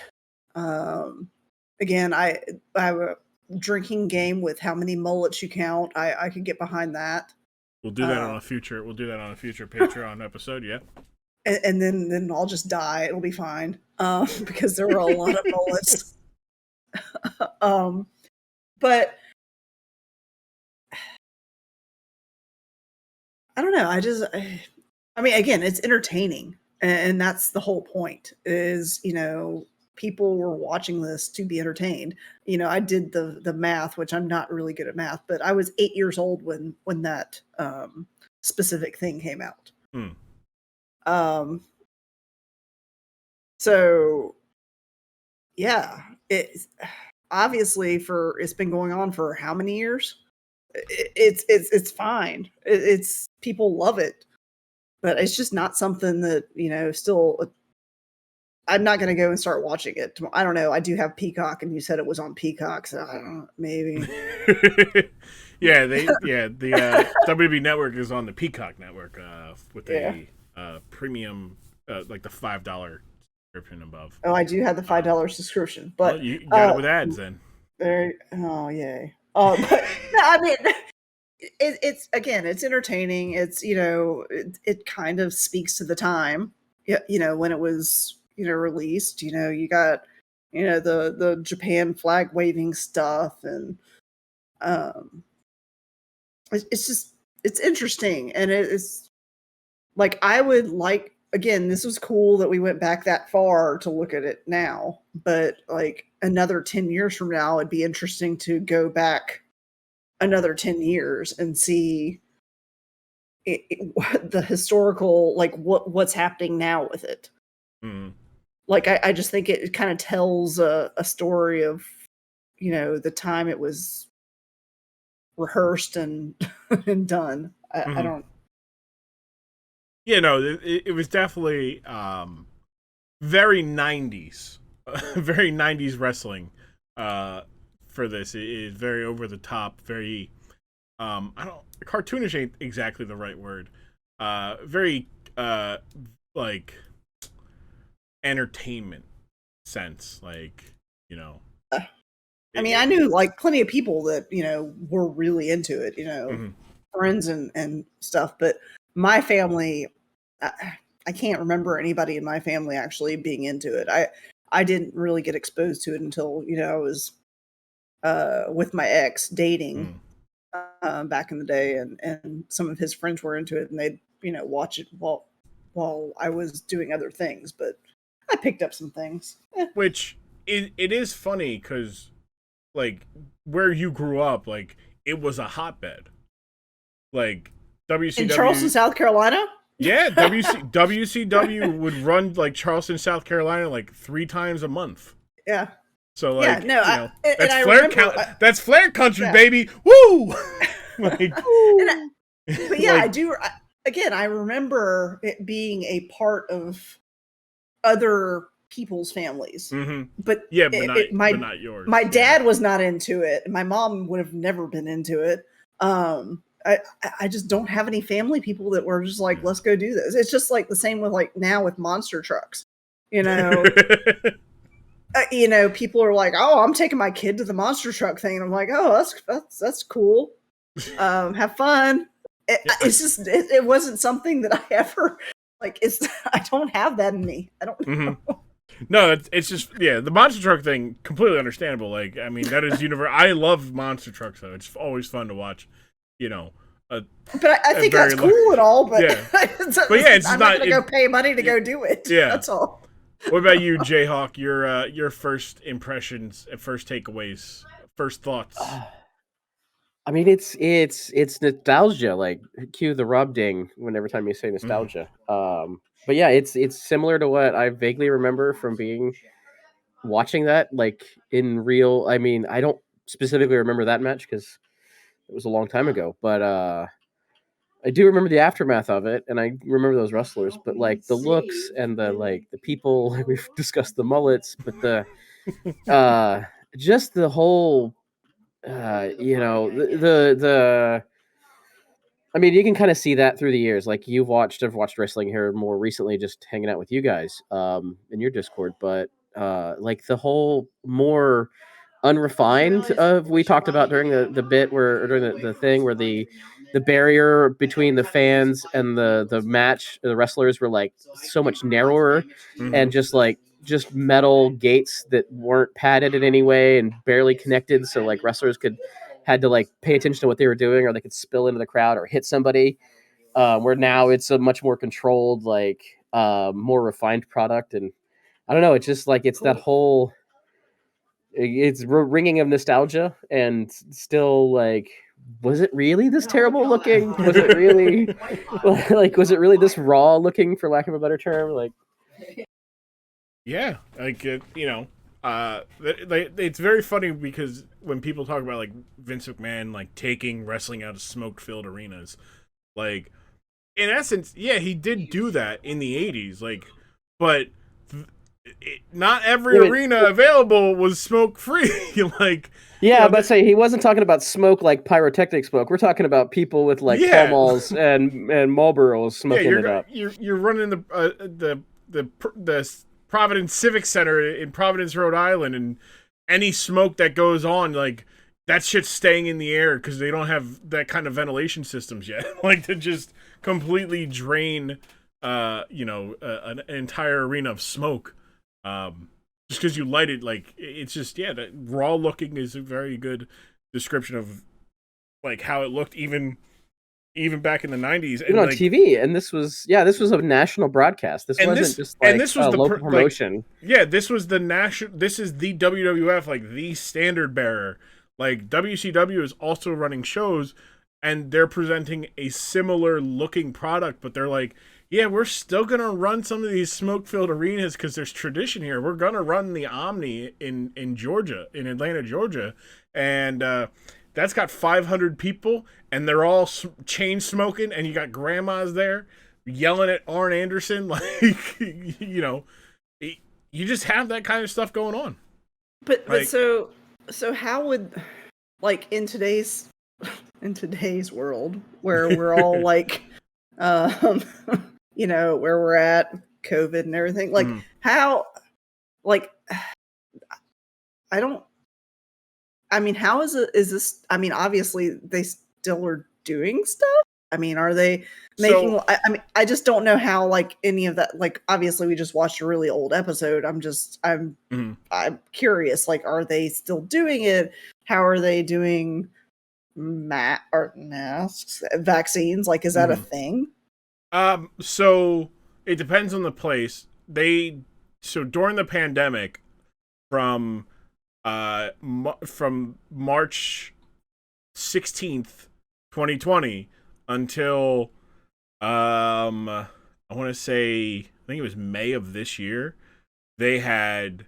Again, I have a drinking game with how many mullets you count. I could get behind that. We'll do that on a future Patreon episode. Yeah. And then I'll just die. It'll be fine. Because there were a lot of mullets. But I don't know. I mean, again, it's entertaining, and that's the whole point. Is people were watching this to be entertained. I did the math, which I'm not really good at math, but I was 8 years old when that specific thing came out. So yeah, it's obviously it's been going on for how many years? It's fine. It's people love it, but it's just not something that still. I'm not going to go and start watching it. I don't know. I do have Peacock, and you said it was on Peacock, so I don't know, maybe. The WB network is on the Peacock network with a premium, like the $5 subscription above. Oh, I do have the $5 subscription, but well, you got it with ads then. Oh, yay! But no, I mean, it's again, it's entertaining. It's it kind of speaks to the time. When it was released. You got the Japan flag waving stuff, and it's interesting, and it's like I would like. Again, this was cool that we went back that far to look at it now, but like another 10 years from now, it'd be interesting to go back another 10 years and see the historical, like what's happening now with it. Mm-hmm. Like, I just think it kind of tells a story of, the time it was rehearsed and and done. I don't. Yeah, no, it was definitely very 90s, very 90s wrestling for this. It is very over the top, very, cartoonish ain't exactly the right word. Very, like, entertainment sense, like, I mean, I knew like plenty of people that, were really into it, friends and stuff, but my family, I can't remember anybody in my family actually being into it. I didn't really get exposed to it until, I was with my ex dating back in the day, and some of his friends were into it, and they'd, watch it while I was doing other things, but I picked up some things. Which it is funny because, like, where you grew up, like, it was a hotbed. Like, WCW in Charleston, South Carolina. Yeah, WCW would run like Charleston, South Carolina, like 3 times a month. Yeah. So like, that's Flair that's Flair country, baby. Woo! Like, but yeah, I do. Again, I remember it being a part of other people's families. Mm-hmm. But but not yours. My dad was not into it. My mom would have never been into it. I just don't have any family people that were just like, let's go do this. It's just like the same with like now with monster trucks, people are like, oh, I'm taking my kid to the monster truck thing. And I'm like, oh, that's cool. Have fun. It's just, it wasn't something that I ever like, I don't have that in me. I don't know. No, it's just, the monster truck thing, completely understandable. Like, I mean, that is universal. I love monster trucks though. It's always fun to watch. But I think that's cool and all, but I'm not gonna go pay money to go do it. Yeah, that's all. What about you, JHawk? Your first impressions, first takeaways, first thoughts. I mean, it's nostalgia. Like, cue the Rob ding every time you say nostalgia. But yeah, it's similar to what I vaguely remember from watching that, like in real. I mean, I don't specifically remember that match because it was a long time ago, but I do remember the aftermath of it, and I remember those wrestlers. But like the looks and the people, like we've discussed the mullets, but the just the whole, the. I mean, you can kind of see that through the years. Like I've watched wrestling here more recently, just hanging out with you guys in your Discord. But like the whole more unrefined of we talked about during the bit where or during the thing where the barrier between the fans and the match, the wrestlers were like so much narrower and just metal gates that weren't padded in any way and barely connected, so like wrestlers had to like pay attention to what they were doing or they could spill into the crowd or hit somebody, where now it's a much more controlled, like more refined product. And I don't know, it's just like it's that whole it's ringing of nostalgia, and still like, was it really this terrible looking? Was it really was it really this raw looking, for lack of a better term? Like, yeah, like it's very funny because when people talk about like Vince McMahon like taking wrestling out of smoke-filled arenas, like in essence, yeah, he did do that in the 80s, like, but not every arena available was smoke free. Like, yeah, but say he wasn't talking about smoke like pyrotechnic smoke. We're talking about people with like Pall Malls and Marlboros smoking it up. You're running the Providence Civic Center in Providence, Rhode Island, and any smoke that goes on, like, that shit's staying in the air because they don't have that kind of ventilation systems yet. Like, to just completely drain, an entire arena of smoke. Just because you light it, like, it's just, that raw looking is a very good description of, like, how it looked even back in the 90s. Even on TV, and this was a national broadcast. This wasn't just like this was a local promotion. This was this is the WWF, like, the standard bearer. Like, WCW is also running shows, and they're presenting a similar looking product, but they're like, we're still going to run some of these smoke-filled arenas because there's tradition here. We're going to run the Omni in Georgia, in Atlanta, Georgia. And that's got 500 people, and they're all chain smoking, and you got grandmas there yelling at Arn Anderson. Like, you just have that kind of stuff going on. But so how would, like, in today's world where we're all like, where we're at, COVID and everything, like, how, like, how is this, obviously they still are doing stuff. Are they making, I just don't know how, like, any of that, like, obviously we just watched a really old episode. I'm curious, like, are they still doing it? How are they doing masks, vaccines? Like, is that a thing? So it depends on the place. So during the pandemic, from March 16th, 2020 until I want to say, I think it was May of this year, they had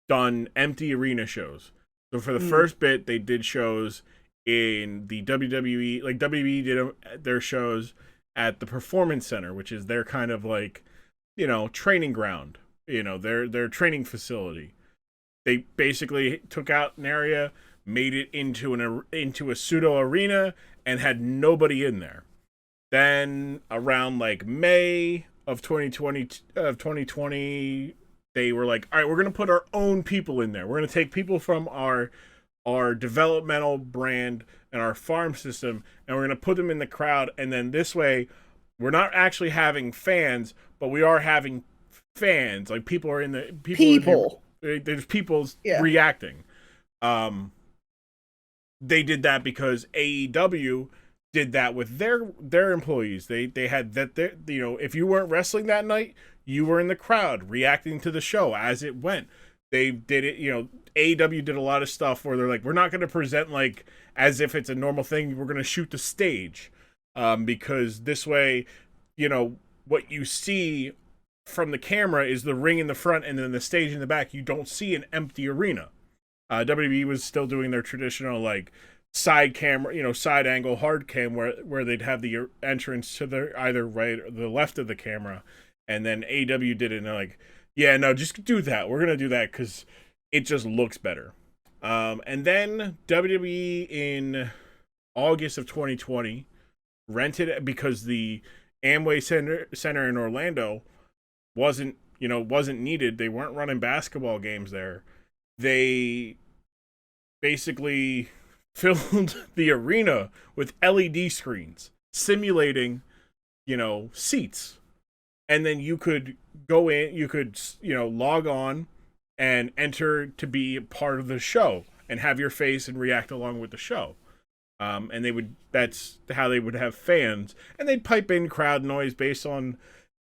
done empty arena shows. So for the first bit, they did shows in the WWE, like WWE did their shows at the Performance Center, which is their kind of, like, training ground, their training facility. They basically took out an area, made it into a pseudo arena, and had nobody in there. Then around, like, May of 2020, they were like, all right, we're going to put our own people in there. We're going to take people from our developmental brand and our farm system, and we're going to put them in the crowd. And then this way, we're not actually having fans, but we are having fans. Like, people are in the people. There's people reacting. They did that because AEW did that with their employees. They had that, if you weren't wrestling that night, you were in the crowd reacting to the show as it went. They did it, AEW did a lot of stuff where they're like, we're not going to present, like, as if it's a normal thing. We're going to shoot the stage, because this way, what you see from the camera is the ring in the front and then the stage in the back. You don't see an empty arena. WWE was still doing their traditional, like, side camera, side angle hard cam where they'd have the entrance to the either right or the left of the camera, and then AEW did it, and they're like, yeah, no, just do that. We're gonna do that because it just looks better. And then WWE in August of 2020 rented it because the Amway Center in Orlando wasn't needed. They weren't running basketball games there. They basically filled the arena with LED screens simulating, seats. And then you could go in, you could, log on and enter to be part of the show and have your face and react along with the show. And that's how they would have fans, and they'd pipe in crowd noise based on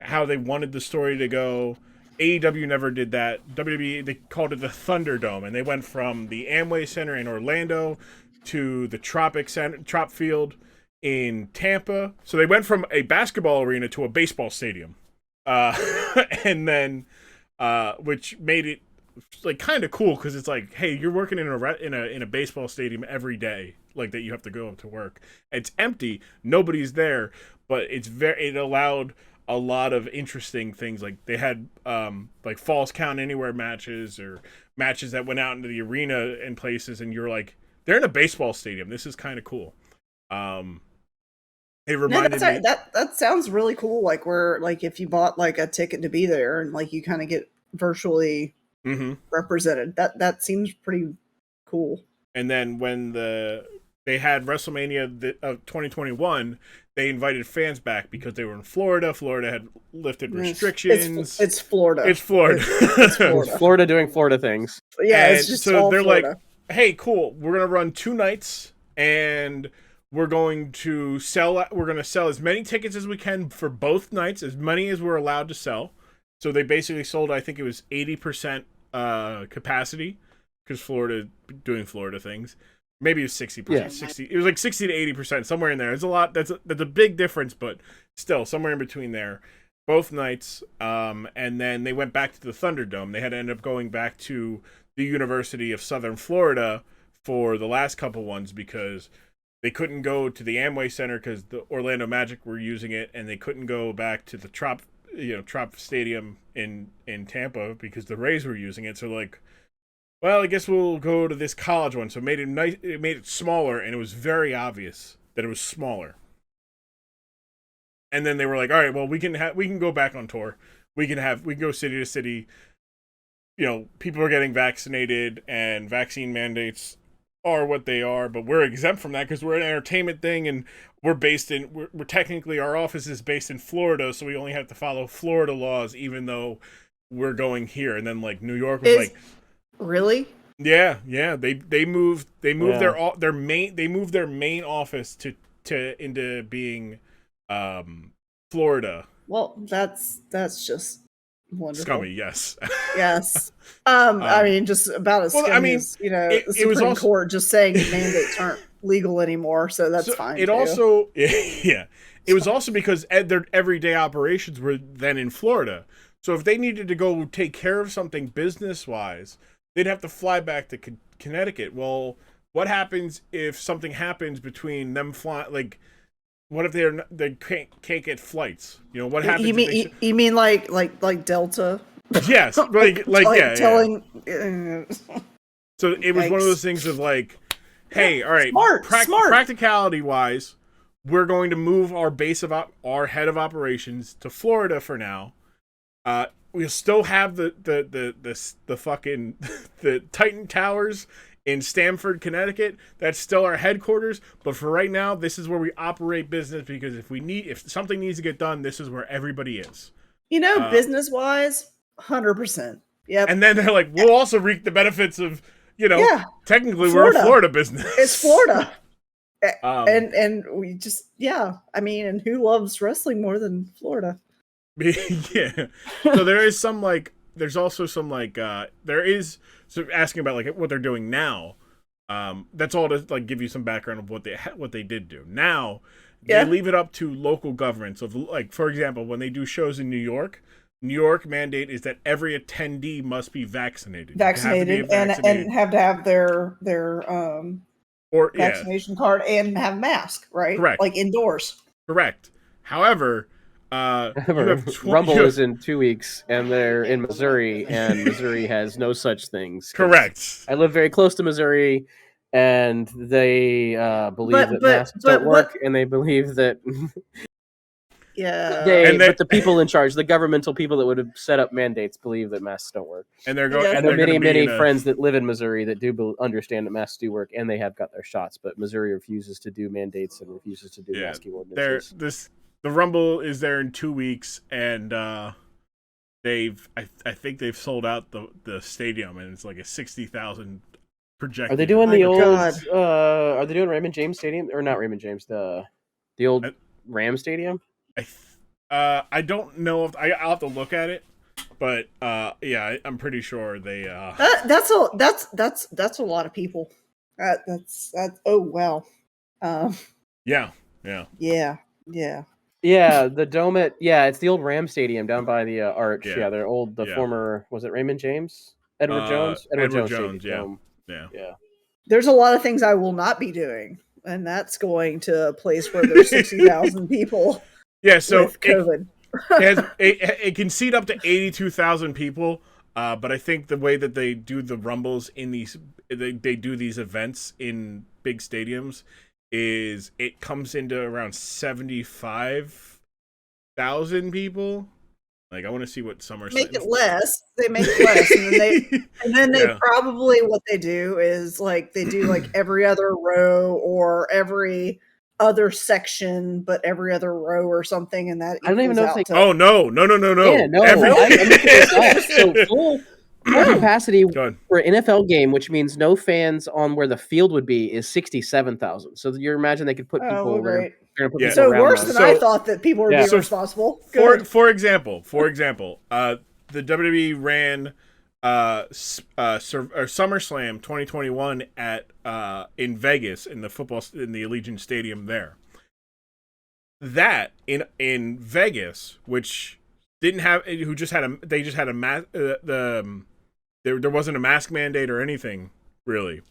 how they wanted the story to go. AEW never did that. WWE, they called it the Thunderdome, and they went from the Amway Center in Orlando to the Trop Field in Tampa. So they went from a basketball arena to a baseball stadium, and then which made it, like, kind of cool because it's like, hey, you're working in a baseball stadium every day, like, that you have to go to work. It's empty, nobody's there, but it allowed a lot of interesting things. Like they had like falls count anywhere matches or matches that went out into the arena and places, and you're like, they're in a baseball stadium. This is kind of cool. It reminded me that sounds really cool. Like where like if you bought like a ticket to be there and like you kind of get virtually represented. That seems pretty cool. And then when they had WrestleMania of 2021, they invited fans back because they were in Florida. Florida had lifted restrictions. It's Florida. It's Florida. It's Florida. Florida doing Florida things. Yeah, and it's just so all they're Florida. like, hey, cool. We're gonna run 2 nights, and we're going to sell as many tickets as we can for both nights, as many as we're allowed to sell. So they basically sold, I think it was 80% capacity, because Florida doing Florida things. Maybe it was 60%. Yeah. 60. It was like 60 to 80%, somewhere in there. It's a lot. That's a big difference, but still somewhere in between there. Both nights, and then they went back to the Thunderdome. They had to end up going back to the University of Southern Florida for the last couple ones because they couldn't go to the Amway Center because the Orlando Magic were using it, and they couldn't go back to the Trop Stadium in Tampa because the Rays were using it. So like, well, I guess we'll go to this college one. So it made it nice. It made it smaller, and it was very obvious that it was smaller. And then they were like, all right, well, we can go back on tour. We can go city to city. You know, people are getting vaccinated, and vaccine mandates are what they are, but we're exempt from that because we're an entertainment thing, and we're technically, our office is based in Florida, so we only have to follow Florida laws, even though we're going here. And then like New York was like, really? Yeah. They moved their main office to into being Florida. Well, that's just wonderful. Scummy, yes. Yes. I mean, just about as scummy as, the Supreme Court just saying mandates aren't legal anymore, so that's fine. It also, yeah. It was also because their everyday operations were then in Florida. So if they needed to go take care of something business-wise, they'd have to fly back to Connecticut. Well, what happens if something happens between them flying? Like, what if they can't get flights? You know, what happens? You mean like Delta? Yes, telling. So it was one of those things of like, hey, all right, smart. Practicality-wise, we're going to move our base of our head of operations to Florida for now. We'll still have the fucking the Titan Towers in Stamford, Connecticut. That's still our headquarters, but for right now, this is where we operate business, because if something needs to get done, this is where everybody is. Business wise, 100%. Yep. And then they're like, we'll also reap the benefits of, technically Florida. We're a Florida business. It's Florida. And we just, I mean, and who loves wrestling more than Florida? Yeah. So there's also some so asking about like what they're doing now. That's all to like give you some background of what they did do. Now they leave it up to local governments. So like, for example, when they do shows in New York mandate is that every attendee must be vaccinated and have to have their vaccination card and have a mask, right? Correct. Like indoors. Correct. However, Rumble is in 2 weeks, and they're in Missouri, and Missouri has no such things. Correct. I live very close to Missouri, and they believe that masks don't work, and they believe that. But the people in charge, the governmental people that would have set up mandates, believe that masks don't work. And they're going. And there are many friends that live in Missouri that do understand that masks do work, and they have got their shots. But Missouri refuses to do mandates and refuses to do masking ordinances. The Rumble is there in 2 weeks, and I think they've sold out the stadium, and it's like a 60,000 projected. Are they doing the old? Are they doing Raymond James Stadium or not Raymond James? The old Ram Stadium. I don't know if I'll have to look at it, but I'm pretty sure they. That's a lot of people. That's oh wow. Yeah. Yeah, the dome it's the old Ram Stadium down by the arch. Yeah, they're old. Former, was it Raymond James? Edward Jones? Edward Jones, yeah. There's a lot of things I will not be doing, and that's going to a place where there's 60,000 people. Yeah, so with COVID. It can seat up to 82,000 people. But I think the way that they do the rumbles in these, they do these events in big stadiums, is it comes into around 75,000 people. Like, I want to see what SummerSlam. Make it less. They make it less, and then they probably what they do is like they do like every other row or every other section, but every other row or something, and that I don't even know if they. Oh no! Yeah, no. I'm looking this up. So full capacity for an NFL game, which means no fans on where the field would be, is 67,000. So you imagine they could put people. Oh, great. People so worse than I thought that people were being responsible. For example, the WWE ran SummerSlam 2021 at in Vegas in the Allegiant Stadium there. That in Vegas, which didn't have, there wasn't a mask mandate or anything really.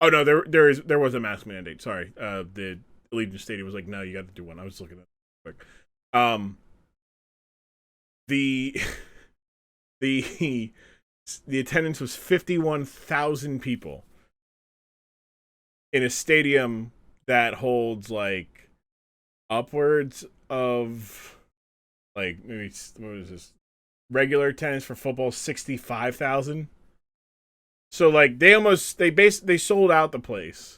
Oh no, there was a mask mandate. Sorry, the Allegiant Stadium was like, no, you got to do one. I was looking at it quick. The attendance was 51,000 people in a stadium that holds like upwards of like maybe what is this regular attendance for football 65,000. So like they sold out the place.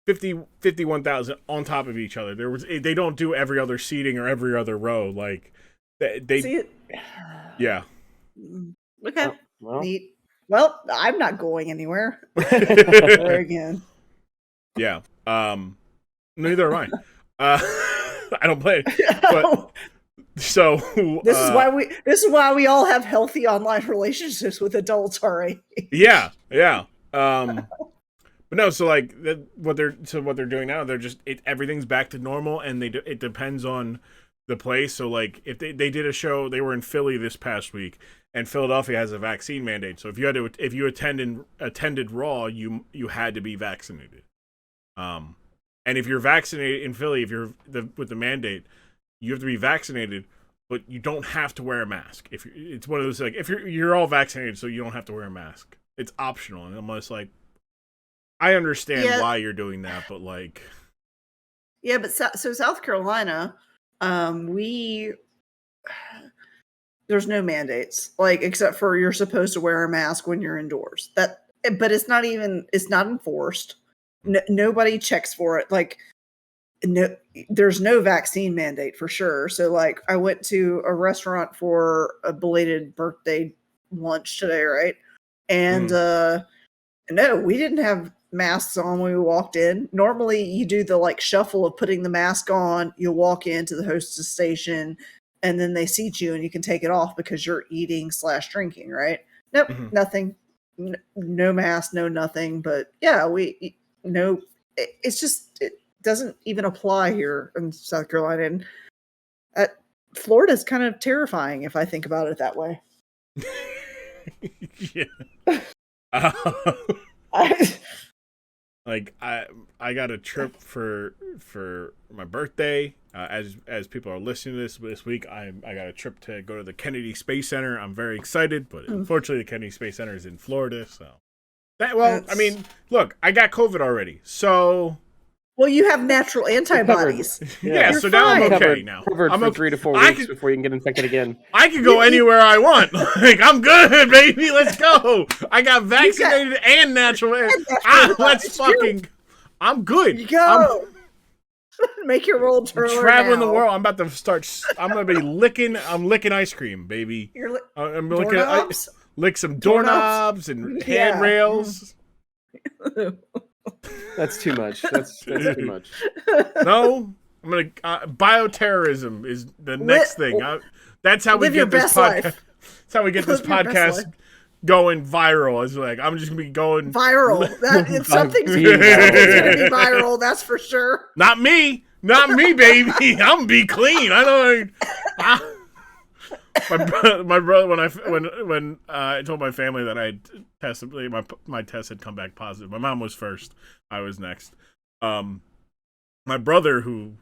51,000 on top of each other. They don't do every other seating or every other row like they see it. Yeah. Okay. Neat. Well, I'm not going anywhere. There again. Yeah. Neither am I. I don't play. But so this is why we all have healthy online relationships with adults, alright? Yeah. But no, so like what they're doing now, they're just everything's back to normal, and it depends on the place. So like if they did a show, they were in Philly this past week, and Philadelphia has a vaccine mandate. So if you attended Raw, you had to be vaccinated. And if you're vaccinated in Philly, if you're with the mandate, you have to be vaccinated, but you don't have to wear a mask. It's one of those like if you're all vaccinated, so you don't have to wear a mask. It's optional, and I'm just like, I understand why you're doing that, but like, yeah, but so South Carolina, there's no mandates, like except for you're supposed to wear a mask when you're indoors. But it's not enforced. Nobody checks for it. Like, no, there's no vaccine mandate for sure. So like, I went to a restaurant for a belated birthday lunch today, right? And no, we didn't have masks on when we walked in. Normally, you do the like shuffle of putting the mask on. You walk into the hostess station, and then they seat you, and you can take it off because you're eating/drinking, right? Nope, nothing. No mask, no nothing. But yeah, it's just it doesn't even apply here in South Carolina. And Florida's kind of terrifying if I think about it that way. Yeah. Like I got a trip for my birthday. As people are listening to this week, I got a trip to go to the Kennedy Space Center. I'm very excited, but unfortunately, the Kennedy Space Center is in Florida. So I mean, look, I got COVID already, so. Well, you have natural antibodies. Yeah, so now I'm okay. Covered for 3 to 4 weeks before you can get infected again. I can go anywhere I want. Like, I'm good, baby. Let's go. I got vaccinated and natural let's fucking. I'm good. You go. Make your world turn. Traveling the world. I'm about to start. I'm gonna be licking. I'm licking ice cream, baby. I'm licking. Lick some doorknobs and handrails. That's too much. That's too much. No, I'm gonna bioterrorism is the next thing. That's how we get this podcast. That's how we get this podcast going viral. It's like I'm just gonna be going viral. If something's gonna be viral, that's for sure. Not me, baby. I'm gonna be clean. I don't. My brother, when I told my family that I had tested, my test had come back positive. My mom was first, I was next. My my brother, who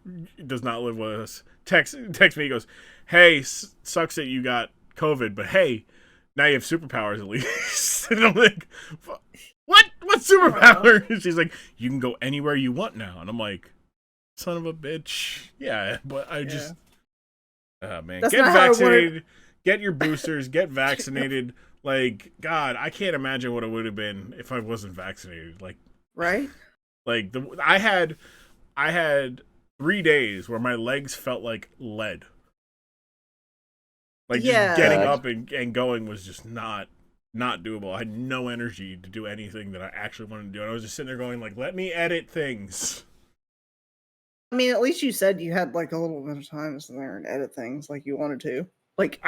does not live with us, texts me. He goes, "Hey, sucks that you got COVID, but hey, now you have superpowers at least." And I'm like, "What? What superpower?" She's like, "You can go anywhere you want now." And I'm like, "Son of a bitch." Yeah, but I just, man, That's get not how it vaccinated, get your boosters, get vaccinated. Like, God, I can't imagine what it would have been if I wasn't vaccinated. Like, Right? like I had 3 days where my legs felt like lead. Like, just getting up and going was just not doable. I had no energy to do anything that I actually wanted to do. And I was just sitting there going, like, let me edit things. I mean, at least you said you had like a little bit of time to sit there and edit things like you wanted to. Like,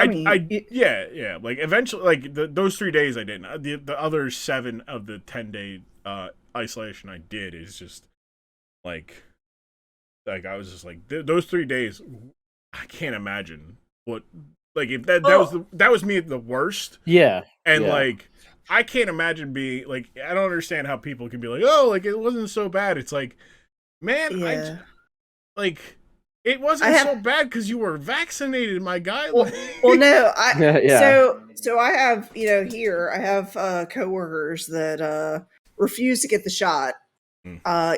yeah. Like, eventually, like, those 3 days I didn't. The other 7 of the 10-day isolation I did is just, like I was just like, those 3 days, I can't imagine what, like, if that was me at the worst. Yeah. And, like, I can't imagine being, like, I don't understand how people can be like, oh, like, it wasn't so bad. It's like, man, it wasn't so bad because you were vaccinated, my guy. Well, no, So I have, here I have coworkers that refuse to get the shot,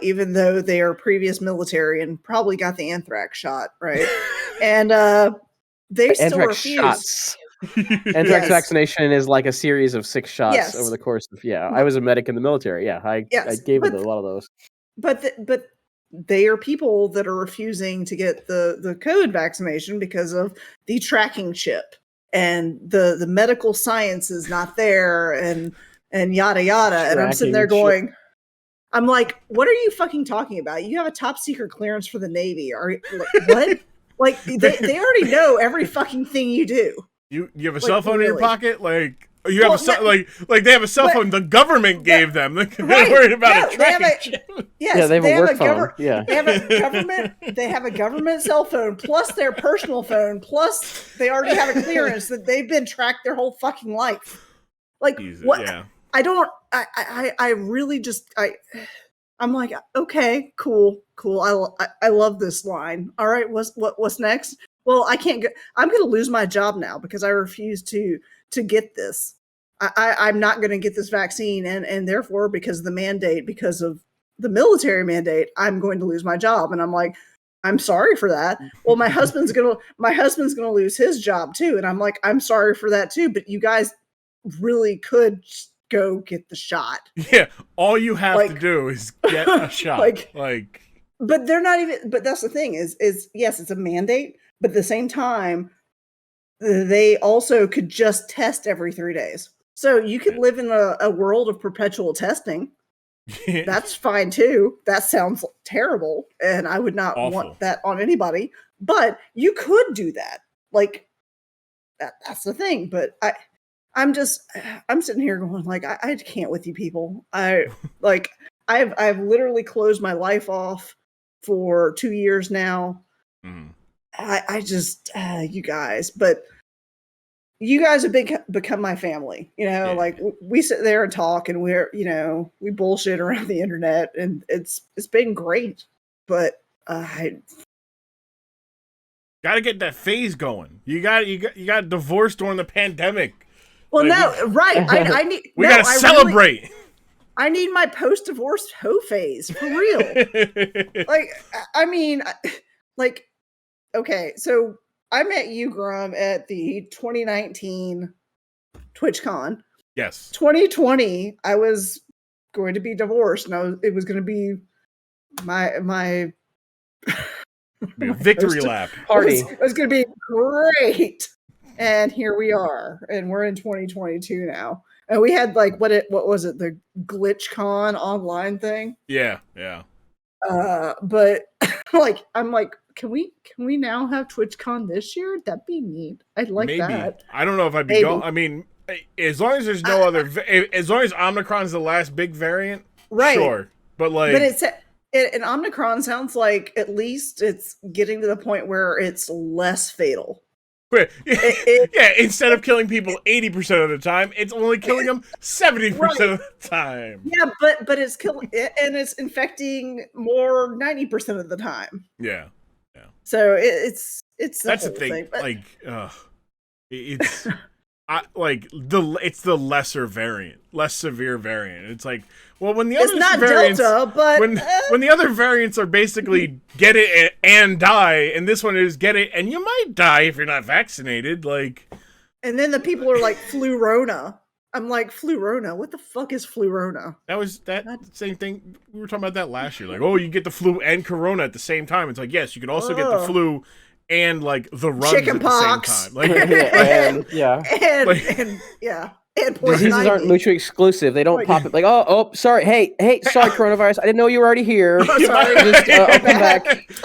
even though they are previous military and probably got the anthrax shot, right? And they still refuse. Shots. Anthrax vaccination is like a series of 6 shots over the course of. I was a medic in the military. I gave it a lot of those. But they are people that are refusing to get the COVID vaccination because of the tracking chip and the medical science is not there and yada yada. And I'm sitting there going, I'm like, what are you fucking talking about? You have a top secret clearance for the Navy. Are what? Like they already know every fucking thing you do. You have a cell phone in your pocket, like. You have like they have a cell phone the government gave them. They're worried about a tracking chip. Yes, they have a work phone. They have a government. They have a government cell phone plus their personal phone plus they already have a clearance that they've been tracked their whole fucking life. Like what? Yeah. I don't. I really just I'm like, okay, cool. I love this line. All right, what's next? Well, I can't get. I'm going to lose my job now because I refuse to get this. I'm not going to get this vaccine, and therefore, because of the mandate, because of the military mandate, I'm going to lose my job. And I'm like, I'm sorry for that. Well, my husband's gonna lose his job too, and I'm like, I'm sorry for that too. But you guys really could go get the shot. Yeah, all you have to do is get a shot. But they're not even. But that's the thing is yes, it's a mandate, but at the same time, they also could just test every 3 days. So you could live in a world of perpetual testing. That's fine too. That sounds terrible, and I would not want that on anybody. But you could do that. Like that's the thing. But I'm sitting here going like I can't with you people. I've literally closed my life off for 2 years now. I just you guys, but you guys have become my family. Like we sit there and talk, and we bullshit around the internet, and it's been great. But I gotta get that phase going. You got divorced during the pandemic. Well, right. I need. We gotta celebrate. I need my post-divorce hoe phase for real. Okay, so I met you, Grum, at the 2019 TwitchCon. Yes. 2020, I was going to be divorced, and it was going to be my victory lap party. It was going to be great, and here we are, and we're in 2022 now. And we had what was it, the GlitchCon online thing? Yeah. But I'm like, can we now have TwitchCon this year? That'd be neat. I'd like that. I don't know if I'd be going. I mean, as long as there's no other, as long as Omicron's the last big variant, right? Sure, but an Omicron sounds like at least it's getting to the point where it's less fatal. Yeah, instead of killing people 80% of the time, it's only killing them 70% of the time. Yeah, but it's killing and it's infecting more 90% of the time. Yeah. So it's that's the thing. but... Like, it's it's the lesser variant, less severe variant. It's like, well, when the other variants, Delta, but when the other variants are basically get it and die, and this one is get it and you might die if you're not vaccinated. Like, and then the people are like Flu-rona. I'm like, Flu-rona? What the fuck is Flu-rona? That was that same thing. We were talking about that last year. Like, oh, you get the flu and corona at the same time. It's like, yes, you could also get the flu and like the runs chicken at pox. the same time. Like, and diseases aren't mutually exclusive. They don't pop it like, oh, sorry, hey, sorry, coronavirus. I didn't know you were already here. Sorry.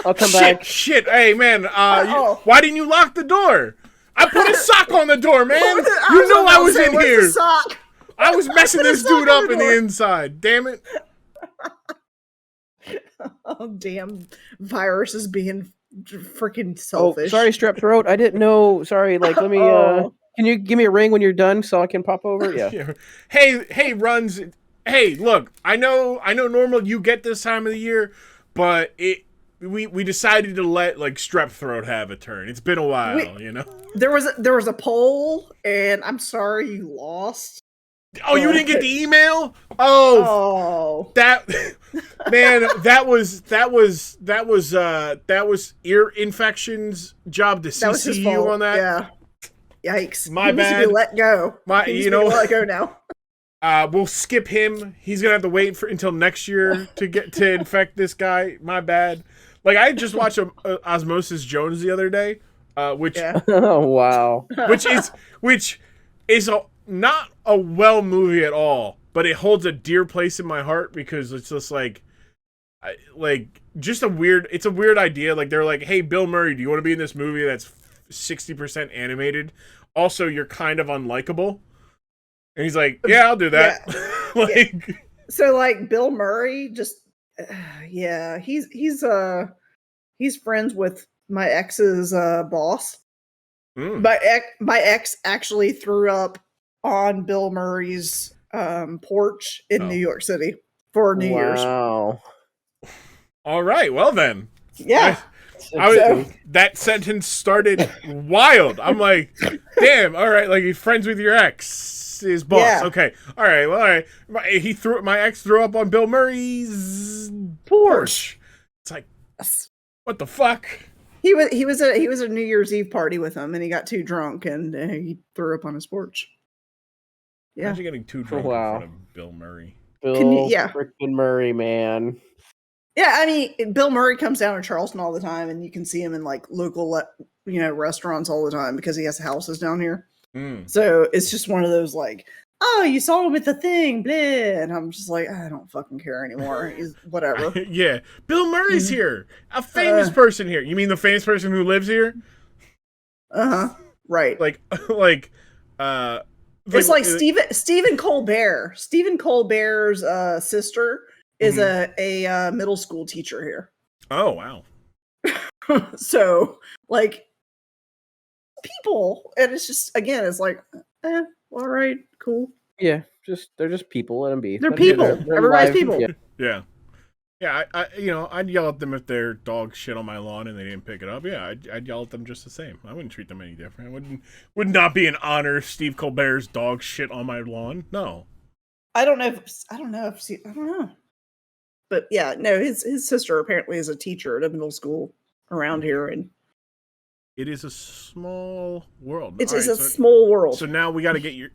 I'll come back. Shit, hey man, why didn't you lock the door? I put a sock on the door, man. You know I was in here. I was messing this dude up in the inside. Damn it. Oh, damn. Virus is being freaking selfish. Oh, sorry, strep throat. I didn't know. Sorry, like, let me, can you give me a ring when you're done so I can pop over? Yeah. Hey, Runs. Hey, look, I know normal you get this time of the year, but we decided to let like strep throat have a turn. It's been a while, you know. There was a poll, and I'm sorry you lost. Oh, you didn't get the email? Oh, that man, that was ear infections job to CC you on that. Yeah, yikes. My bad. To be let go. Let go now. We'll skip him. He's gonna have to wait until next year to infect this guy. My bad. Like, I just watched Osmosis Jones the other day, which oh wow, which is not a well movie at all, but it holds a dear place in my heart because it's just it's a weird idea. Like, they're like, hey, Bill Murray, do you want to be in this movie that's 60% animated? Also, you're kind of unlikable. And he's like, yeah, I'll do that. Yeah. So like Bill Murray just he's friends with my ex's boss. My ex actually threw up on Bill Murray's porch in New York City for New Year's. Wow. All right, well then. Yeah. That sentence started wild. I'm like, damn, all right, like, he's friends with your ex, his boss. Yeah. Okay. All right. My ex threw up on Bill Murray's porch. It's like, what the fuck? He was a New Year's Eve party with him, and he got too drunk and he threw up on his porch. Yeah. Imagine getting too drunk in front of Bill Murray. Freaking Murray, man. Yeah, I mean, Bill Murray comes down to Charleston all the time, and you can see him in like local, restaurants all the time because he has houses down here. So it's just one of those like, oh, you saw him at the thing, blah, and I'm just like, I don't fucking care anymore. He's whatever. Yeah, Bill Murray's here, a famous person here. You mean the famous person who lives here? Right. It's like Stephen Colbert. Stephen Colbert's sister is a middle school teacher here. Oh, wow. So, like, people, and it's just, again, it's like, all right, cool. Yeah, they're just people. Let them be. They're people. Everybody's people. Yeah. Yeah, I'd yell at them if their dog shit on my lawn and they didn't pick it up. Yeah, I'd yell at them just the same. I wouldn't treat them any different. Would not be an honor if Steve Colbert's dog shit on my lawn. No. I don't know. But yeah, no, his sister apparently is a teacher at a middle school around here, and it is a small world. It's a small world. So now we got to get your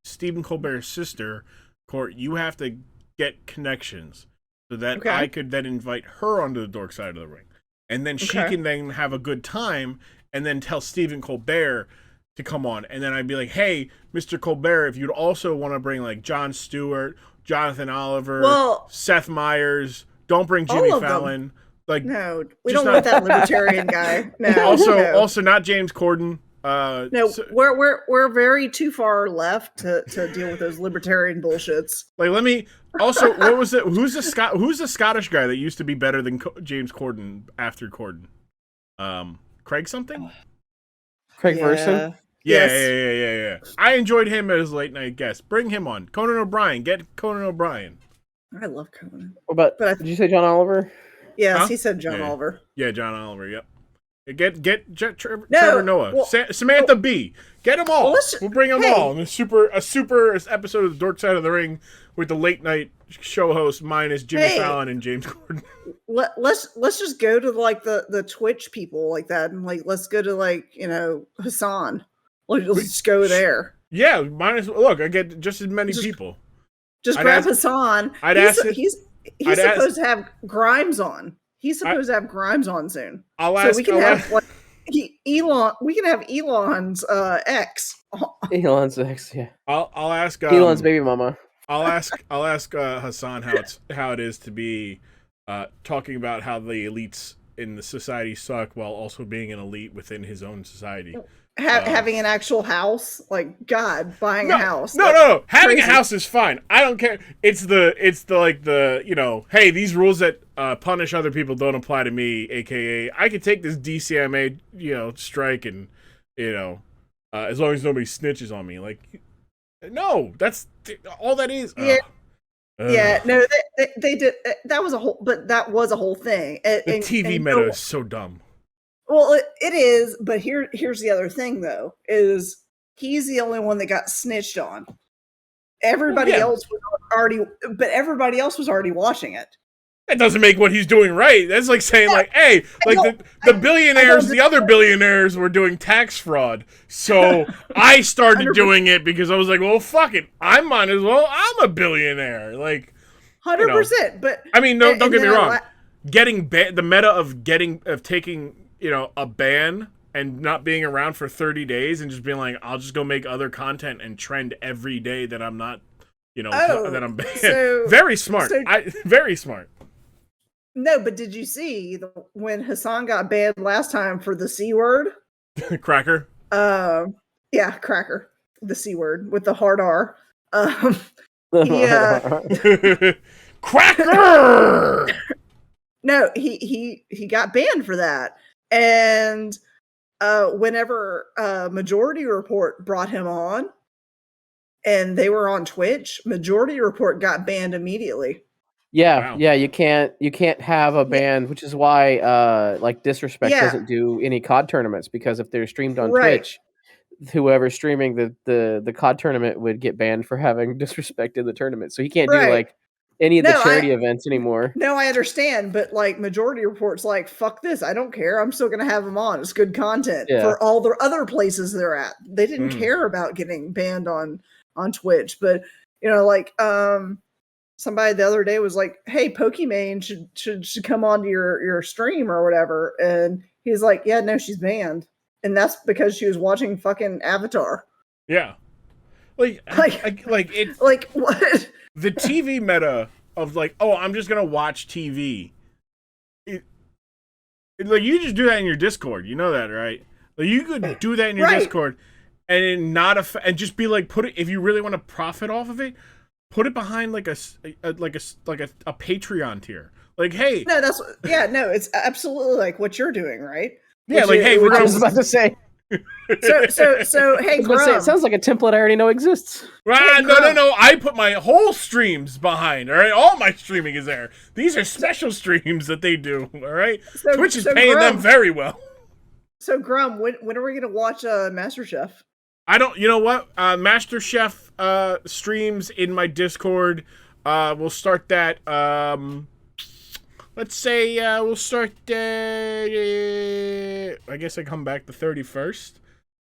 Stephen Colbert's sister, Court. You have to get connections. So that I could then invite her onto the dork side of the ring. And then she can then have a good time and then tell Stephen Colbert to come on. And then I'd be like, hey, Mr. Colbert, if you'd also want to bring like Jon Stewart, Jonathan Oliver, Seth Meyers, don't bring Jimmy Fallon. Like, no, we don't want that libertarian guy. No. Also not James Corden. We're very too far left to deal with those libertarian bullshits. Like, let me also. What was it? Who's the Scottish guy that used to be better than James Corden after Corden? Craig something. Craig Verson. Yeah, Yes. yeah. I enjoyed him as a late night guest. Bring him on. Conan O'Brien. Get Conan O'Brien. I love Conan. But did you say John Oliver? Yes, Huh? he said John Oliver. Yeah, John Oliver. Yep. Get Trevor No, Noah. well, Samantha Bee. Get them all. Well, We'll bring them all. A super episode of the Dork Side of the Ring with the late night show host minus Jimmy Fallon and James Corden. Let's just go to like the Twitch people like that, and like let's go to like Hassan. Let's just go there. Yeah, look, I get just as many people. Just grab Hassan. He's supposed to have Grimes on. He's supposed to have Grimes on soon. So we can have Elon. We can have Elon's ex. Elon's ex, yeah. I'll ask Elon's baby mama. I'll ask Hassan how it is to be talking about how the elites in the society suck while also being an elite within his own society. Having an actual house, like God, buying a house. No. Having a house is fine. I don't care. It's the hey, these rules that punish other people don't apply to me. AKA, I could take this DCMA, strike, and as long as nobody snitches on me. Like, no, that's all that is. Yeah. Yeah, no, they did. That was a whole thing. The TV meta is so dumb. Well, it is, but here's the other thing though: is he's the only one that got snitched on. Everybody else was already watching it. That doesn't make what he's doing right. That's like saying hey, the billionaires, the other billionaires were doing tax fraud, so I started doing it because I was like, well, fuck it, I might as well. I'm a billionaire, like 100%. But I mean, don't get me wrong. Getting the meta of taking a ban and not being around for 30 days and just being like, I'll just go make other content and trend every day that I'm not, that I'm banned. Very smart. Very smart. No, but did you see when Hassan got banned last time for the C word? Cracker? Yeah, cracker. The C word with the hard R. Cracker! No, he got banned for that. And whenever Majority Report brought him on and they were on Twitch, Majority Report got banned immediately. Yeah, wow. Yeah, you can't have a ban, which is why Disrespect doesn't do any COD tournaments, because if they're streamed on Twitch, whoever's streaming the COD tournament would get banned for having disrespected the tournament. So he can't do any of the charity events anymore. No, I understand, but Majority Report's like, fuck this, I don't care. I'm still gonna have them on. It's good content for all the other places they're at. They didn't care about getting banned on Twitch, but somebody the other day was like, hey, Pokimane should come onto your stream or whatever, and he's like, yeah, no, she's banned, and that's because she was watching fucking Avatar. Yeah, what the TV meta of I'm just gonna watch TV. You just do that in your Discord. You know that, right? You could do that in your Discord, and and just be like, put it, if you really want to profit off of it, put it behind a Patreon tier. Like, hey, no, it's absolutely like what you're doing, right? Yeah, hey, I was about to say. So hey, Grum. It sounds like a template I already know exists. No. I put my whole streams behind. All right, all my streaming is there. These are special streams that they do. All right, Twitch is paying them very well. So Grum, when are we gonna watch MasterChef? I don't. You know what? MasterChef streams in my Discord. We'll start that. Let's say we'll start. I guess I come back the 31st.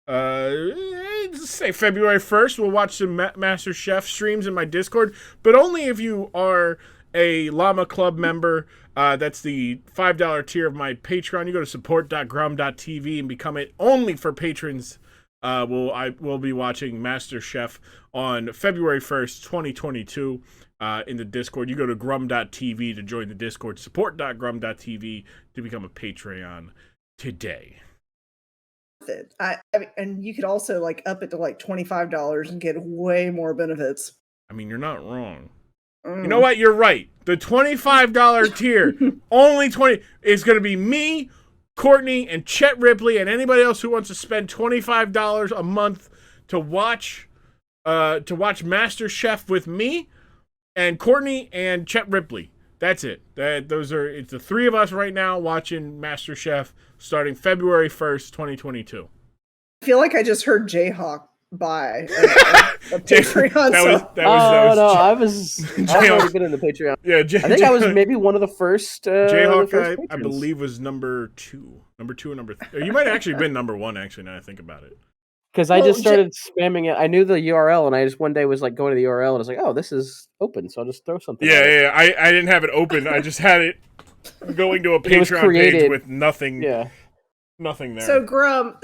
Let's say February 1st. We'll watch some MasterChef streams in my Discord, but only if you are a Llama Club member. That's the $5 tier of my Patreon. You go to support.grum.tv and become it only for patrons. I will be watching MasterChef on February 1st, 2022. In the Discord. You go to grum.tv to join the Discord, support.grum.tv to become a Patreon today. And you could also up it to $25 and get way more benefits. I mean, you're not wrong. You know what? You're right. The $25 tier, only 20 is going to be me Courtney and Chet Ripley and anybody else who wants to spend $25 a month to watch Master Chef with me and Courtney and Chet Ripley. That's it. It's the three of us right now watching Master Chef starting February 1st, 2022. I feel like I just heard JHawk buy a Patreon. I was already been in the Patreon. Yeah, I think I was maybe one of the first. JHawk, I believe, was number 2 or number 3. You might have actually been number 1. Actually, now I think about it. Because I just started spamming it. I knew the URL, and I just one day was like going to the URL, and I was like, "Oh, this is open," so I'll just throw something. Yeah. I didn't have it open. I just had it going to a Patreon page with nothing. Yeah. Nothing there. So Grum,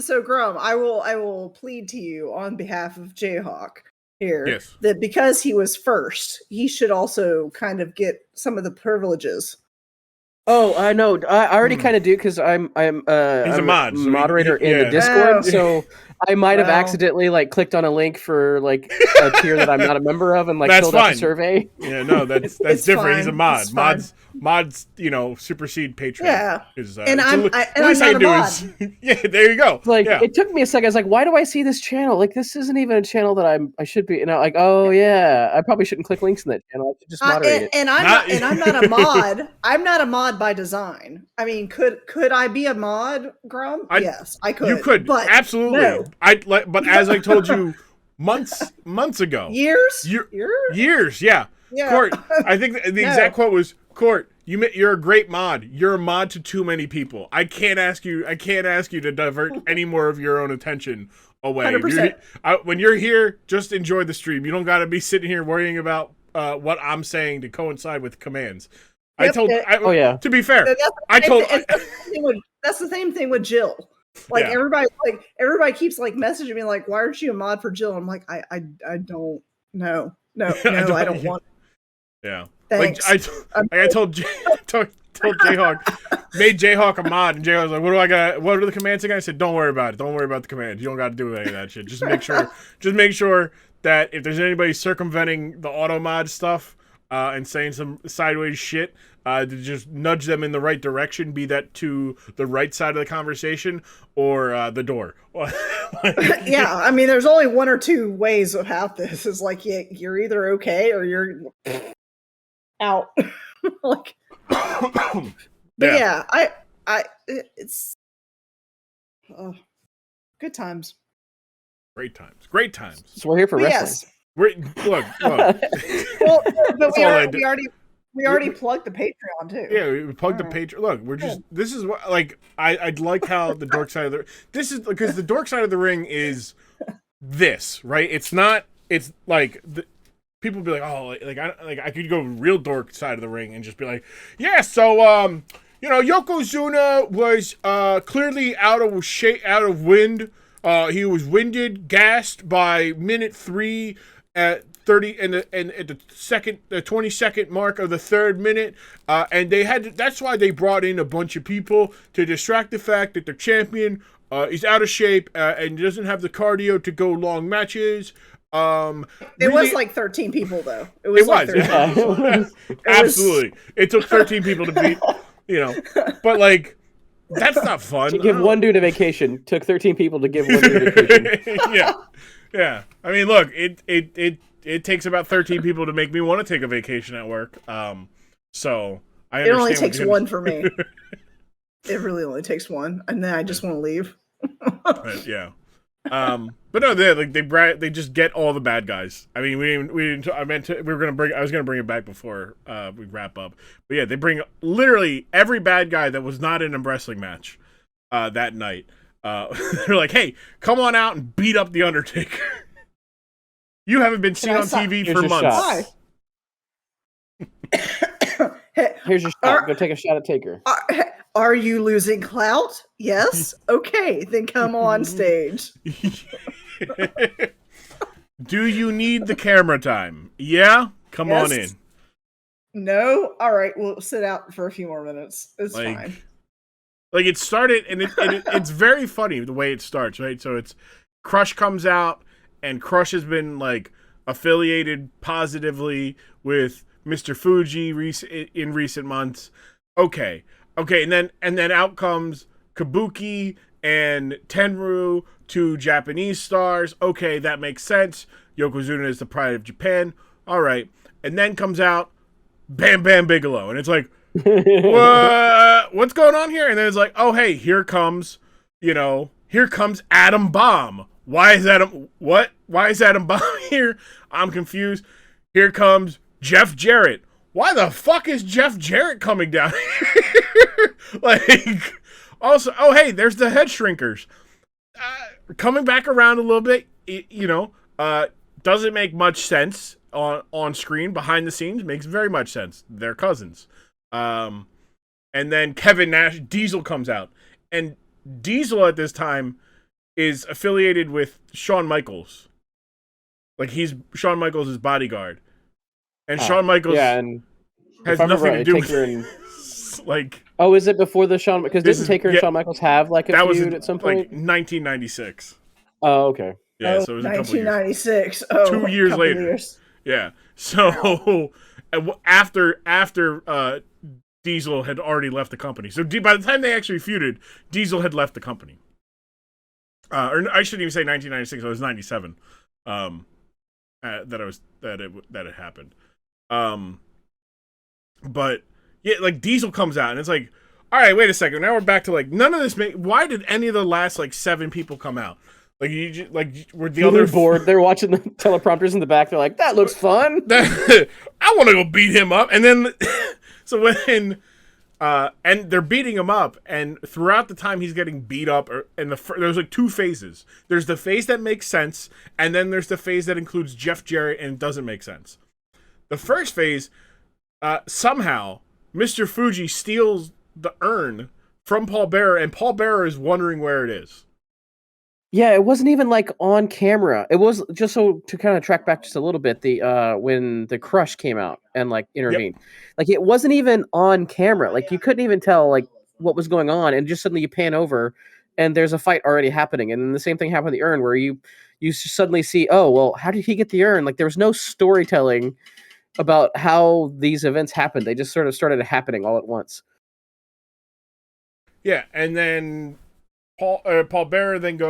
I will plead to you on behalf of JHawk here that because he was first, he should also kind of get some of the privileges. Oh, I know. I already kind of do because I'm He's a mod, moderator in the Discord, so I might have accidentally clicked on a link for a tier that I'm not a member of and filled out the survey. Yeah, no, that's different. Fine. He's a mod. Mods, supersede Patreon. Yeah, and I'm not a mod. Yeah, there you go. It took me a second. I was like, why do I see this channel? This isn't even a channel that I should be. And oh yeah, I probably shouldn't click links in that channel. I should just moderate it. And I'm not a mod. I'm not a mod by design. I mean, could I be a mod, Grum? Yes, I could. You could, but absolutely. No. But as I told you months ago, years, yeah. Court, I think the exact quote was, "Court, you're a great mod. You're a mod to too many people. I can't ask you to divert any more of your own attention away. 100%. When you're here, just enjoy the stream. You don't got to be sitting here worrying about what I'm saying to coincide with commands." Yep, to be fair, that's the same thing with Jill. Everybody keeps messaging me why aren't you a mod for Jill? I'm like, I don't know. No, I don't want. Yeah. Thanks. I told JHawk, made JHawk a mod, and JHawk was like, what are the commands again? I said, don't worry about it. Don't worry about the commands. You don't got to do any of that shit. Just make sure that if there's anybody circumventing the auto mod stuff and saying some sideways shit, to just nudge them in the right direction, be that to the right side of the conversation or the door. Yeah, I mean, there's only one or two ways about this. It's you're either okay or you're out. It's good times. Great times. So we're here for wrestling. Yes. Look. Well, but we already plugged the Patreon too. Yeah, we plugged the Patreon. Look, we're just. This is what I'd like how the dork side of the. This is because the dork side of the ring is this, right? It's not. It's people be like, oh, I could go real dork side of the ring and just be like, yeah, so Yokozuna was clearly out of wind. He was winded, gassed by minute 3 at 30 and at the 22nd mark of the 3rd minute, and that's why they brought in a bunch of people to distract the fact that the champion is out of shape and doesn't have the cardio to go long matches. It was 13 people though. It was. Absolutely. It took 13 people to beat, but that's not fun. To give one dude a vacation took 13 people to give one dude a vacation. Yeah. I mean, look, it takes about 13 people to make me want to take a vacation at work. So I understand. It only takes one for me. It really only takes one, and then I just want to leave. Right, yeah. But no, they just get all the bad guys. I mean, we didn't. I was gonna bring it back before we wrap up. But yeah, they bring literally every bad guy that was not in a wrestling match that night. They're like, hey, come on out and beat up the Undertaker. You haven't been seen on TV for months. Here's your shot. Go take a shot at Taker. Are you losing clout? Yes? Okay, then come on stage. Do you need the camera time? Yeah? Come on in. No? All right, we'll sit out for a few more minutes. It's fine. It started, and it's very funny the way it starts, right? So it's Crush comes out, and Crush has been, affiliated positively with Mr. Fuji in recent months. Okay, and then out comes Kabuki and Tenru, 2 Japanese stars. Okay, that makes sense. Yokozuna is the pride of Japan. All right. And then comes out Bam Bam Bigelow. And it's like, what's going on here? And then it's like, oh, hey, here comes Atom Bomb. Why is Atom Bomb here? I'm confused. Here comes Jeff Jarrett. Why the fuck is Jeff Jarrett coming down here? Like, also, oh, hey, there's the head shrinkers. Coming back around a little bit, doesn't make much sense on screen. Behind the scenes, makes very much sense. They're cousins. And then Kevin Nash, Diesel comes out. And Diesel at this time is affiliated with Shawn Michaels. Like, Shawn Michaels' bodyguard. And Shawn Michaels has nothing to do with it. Like, oh, is it before the Shawn? Because didn't Taker and Shawn Michaels have like a feud at some point? Like 1996. Oh, okay. Yeah, so it was 1996. A couple years. 2 years later. Yeah. So after Diesel had already left the company. So by the time they actually feuded, Diesel had left the company. Or I shouldn't even say 1996. It was 97. That it happened. But yeah, like Diesel comes out and it's like, all right, wait a second. Now we're back to like none of this. Why did any of the last like 7 people come out? Like were the other bored? They're watching the teleprompters in the back. They're like, that looks fun. I want to go beat him up. And then so when and they're beating him up, and throughout the time he's getting beat up, there's like 2 phases. There's the phase that makes sense, and then there's the phase that includes Jeff Jarrett and it doesn't make sense. The first phase, somehow Mr. Fuji steals the urn from Paul Bearer, and Paul Bearer is wondering where it is. Yeah, it wasn't even like on camera. It was just so to kind of track back just a little bit. When the Crush came out and like intervened, like it wasn't even on camera. Like you couldn't even tell like what was going on, and just suddenly you pan over, and there's a fight already happening. And then the same thing happened with the urn, where you suddenly see, oh well, how did he get the urn? Like there was no storytelling about how these events happened. They just sort of started happening all at once. Yeah, and then Paul Bearer then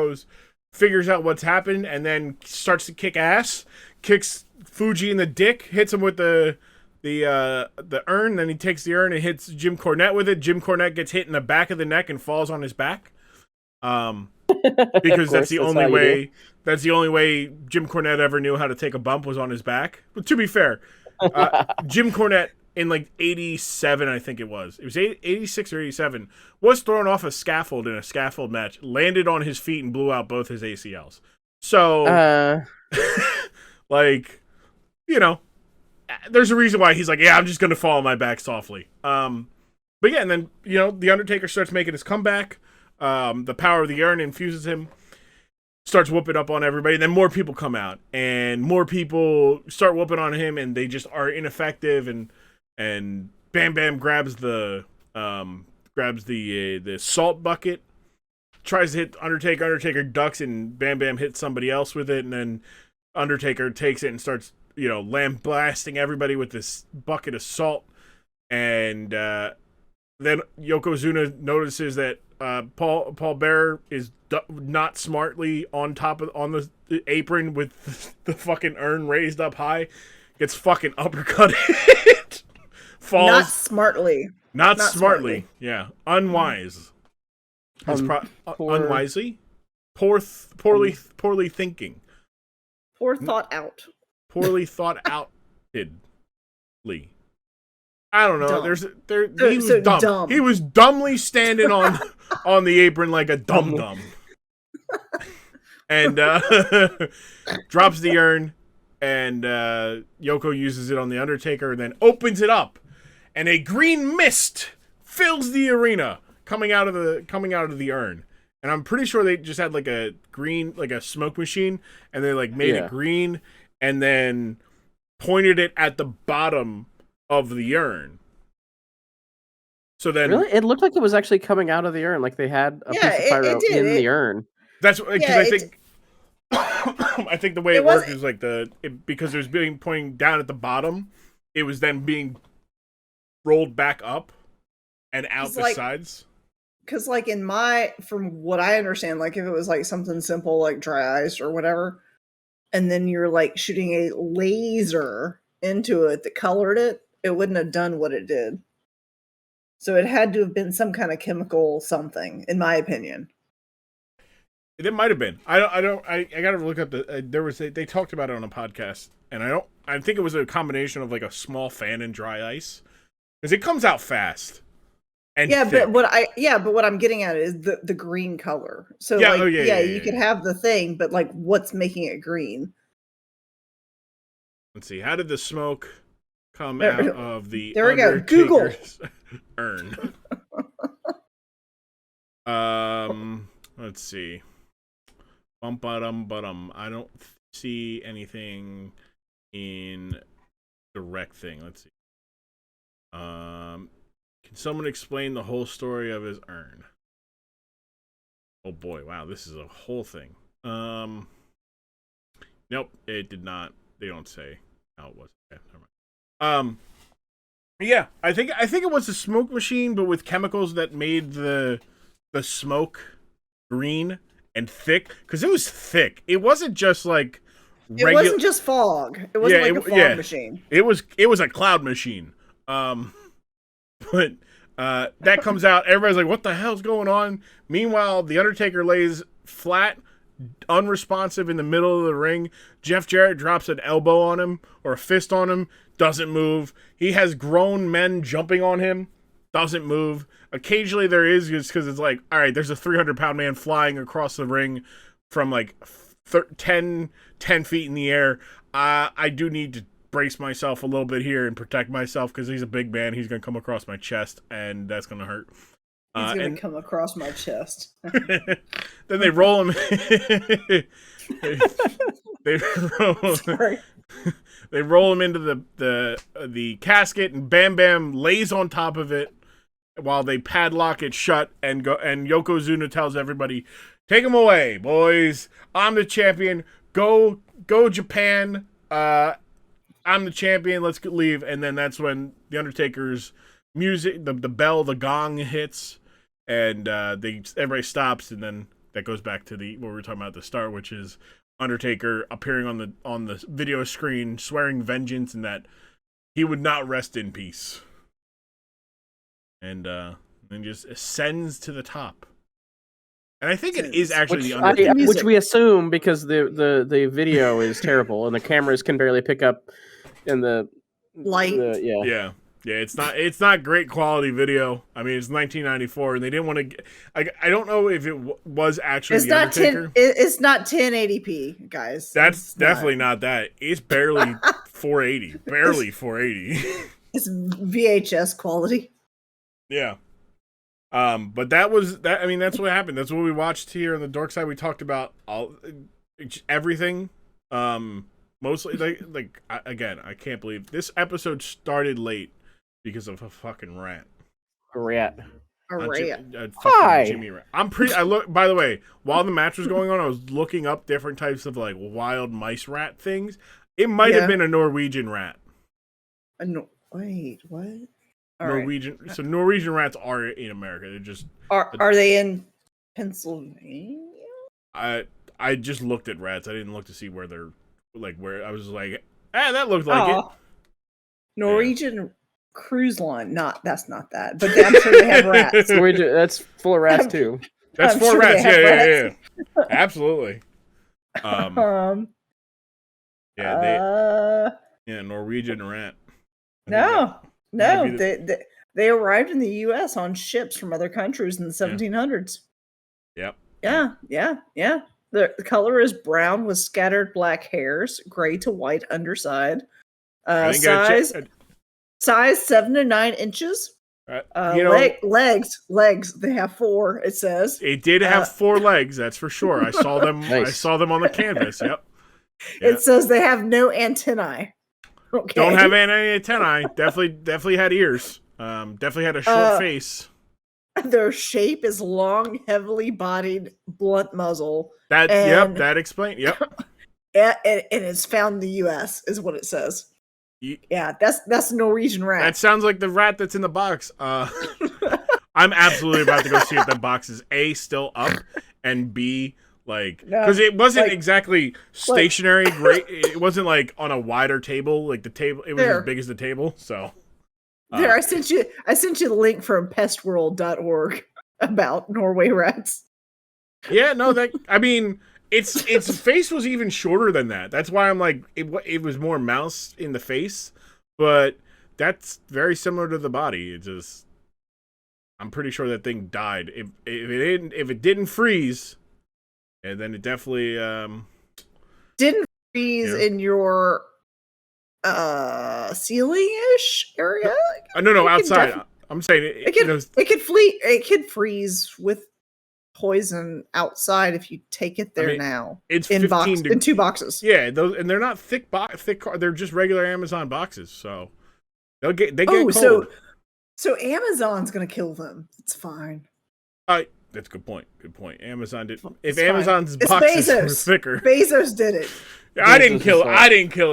figures out what's happened, and then starts to kick ass, kicks Fuji in the dick, hits him with the urn, then he takes the urn and hits Jim Cornette with it. Jim Cornette gets hit in the back of the neck and falls on his back. Because that's the only way Jim Cornette ever knew how to take a bump was on his back. But to be fair, Jim Cornette in like 87, I think it was 86 or 87, was thrown off a scaffold in a scaffold match, landed on his feet and blew out both his ACLs. So, like, there's a reason why he's like, yeah, I'm just going to fall on my back softly. But yeah, and then, the Undertaker starts making his comeback. The power of the urn infuses him, starts whooping up on everybody. Then more people come out, and more people start whooping on him, and they just are ineffective. And Bam Bam grabs the salt bucket, tries to hit Undertaker. Undertaker ducks, and Bam Bam hits somebody else with it, and then Undertaker takes it and starts lambasting everybody with this bucket of salt. And then Yokozuna notices that Paul Bearer is not smartly on the apron with the fucking urn raised up high, gets fucking uppercutted. Falls. Not smartly. Yeah. Unwise. Unwisely? Poorly thinking. Poor thought out. Poorly thought out. I don't know. He was dumb. He was dumbly standing on the apron like a dum-dum. And drops the urn, and Yoko uses it on the Undertaker and then opens it up. And a green mist fills the arena coming out of the urn. And I'm pretty sure they just had like a green, like a smoke machine, and they like made it green and then pointed it at the bottom of the urn. So then, really, it looked like it was actually coming out of the urn, like they had a piece of pyro in the urn. That's because I think I think the way it worked is like because it was being pointing down at the bottom, it was then being rolled back up and out the sides. because like from what I understand, like if it was like something simple like dry ice or whatever, and then you're like shooting a laser into it that colored it, it wouldn't have done what it did. So it had to have been some kind of chemical something, in my opinion. It might have been. I got to look up they talked about it on a podcast, and I think it was a combination of like a small fan and dry ice, because it comes out fast. And yeah, thick. but what I'm getting at is the green color. So you could have the thing, but like what's making it green? Let's see. How did the smoke come out of the there we go. Google urn? Let's see. I don't see anything in direct thing. Let's see. Can someone explain the whole story of his urn? Oh boy, wow, this is a whole thing. Nope, it did not. They don't say how it was. Okay, never mind. Yeah, I think it was a smoke machine, but with chemicals that made the smoke green and thick, because it was thick. It wasn't just like it wasn't just fog. It wasn't like a fog machine. It was a cloud machine. But that comes out. Everybody's like, "What the hell's going on?" Meanwhile, the Undertaker lays flat, unresponsive in the middle of the ring. Jeff Jarrett drops an elbow on him or a fist on him. Doesn't move. He has grown men jumping on him. Doesn't move. Occasionally there is, just because it's like, all right, there's a 300-pound man flying across the ring from like 10 feet in the air. I do need to brace myself a little bit here and protect myself, because he's a big man. He's going to come across my chest, and that's going to hurt. He's going to come across my chest. Then they roll him. They roll him into the casket, and Bam Bam lays on top of it while they padlock it shut. And Yokozuna tells everybody, "Take him away, boys. I'm the champion. Go Japan. I'm the champion. Let's leave." And then that's when the Undertaker's music, the bell, the gong hits, and everybody stops, and then that goes back to what we were talking about at the start, which is Undertaker appearing on the video screen, swearing vengeance and that he would not rest in peace, and then just ascends to the top. And I think it is actually the Undertaker, which we assume because the video is terrible and the cameras can barely pick up in the light. Yeah, it's not great quality video. I mean, it's 1994, and they didn't want to. I don't know if it was actually the Undertaker. It's not 1080p, guys. That's definitely not that. It's barely 480. Barely 480. It's VHS quality. Yeah. But that was that. I mean, that's what happened. That's what we watched here on the Dark Side. We talked about everything. Mostly like again, I can't believe this episode started late because of a fucking rat. A rat. Hi. Jimmy rat. By the way, while the match was going on, I was looking up different types of like wild mice rat things. It might have been a Norwegian rat. Wait, what? Norwegian. Right. So Norwegian rats are in America. They're just are they in Pennsylvania? I just looked at rats. I didn't look to see where they're where I was like, that looked like it. Norwegian cruise line. That's not that. But I'm sure they have rats. That's full of rats too. That's full of rats. Yeah. Absolutely. Norwegian rat. No. They arrived in the U.S. on ships from other countries in the 1700s. Yep. Yeah. The color is brown with scattered black hairs, gray to white underside. Size 7 to 9 inches. Legs. They have 4. It says it did have 4 legs. That's for sure. I saw them. Nice. I saw them on the canvas. Yep. It says they have no antennae. Okay. Don't have any antennae. Definitely had ears. Definitely had a short face. Their shape is long, heavily bodied, blunt muzzle. That explains. Yep. And it's found in the U.S. is what it says. Yeah, that's Norwegian rat. That sounds like the rat that's in the box. I I'm absolutely about to go see if that box is A, still up, and B, like, because it wasn't exactly stationary. Great, it wasn't like on a wider table. Like the table, it was as big as the table. So there, I sent you the link from pestworld.org about Norway rats. Yeah, no, I mean, its face was even shorter than that. That's why I'm like, it was more mouse in the face, but that's very similar to the body. It just, I'm pretty sure that thing died. If it didn't freeze, and then it definitely didn't freeze in your ceiling-ish area. No, outside. I'm saying it could freeze with poison outside if you take it there now. It's in 2 boxes. Yeah, those, and they're not thick. They're just regular Amazon boxes, so they get cold. So Amazon's gonna kill them. It's fine. That's a good point. Good point. Amazon did. If Amazon's boxes were thicker, Bezos did it. I didn't kill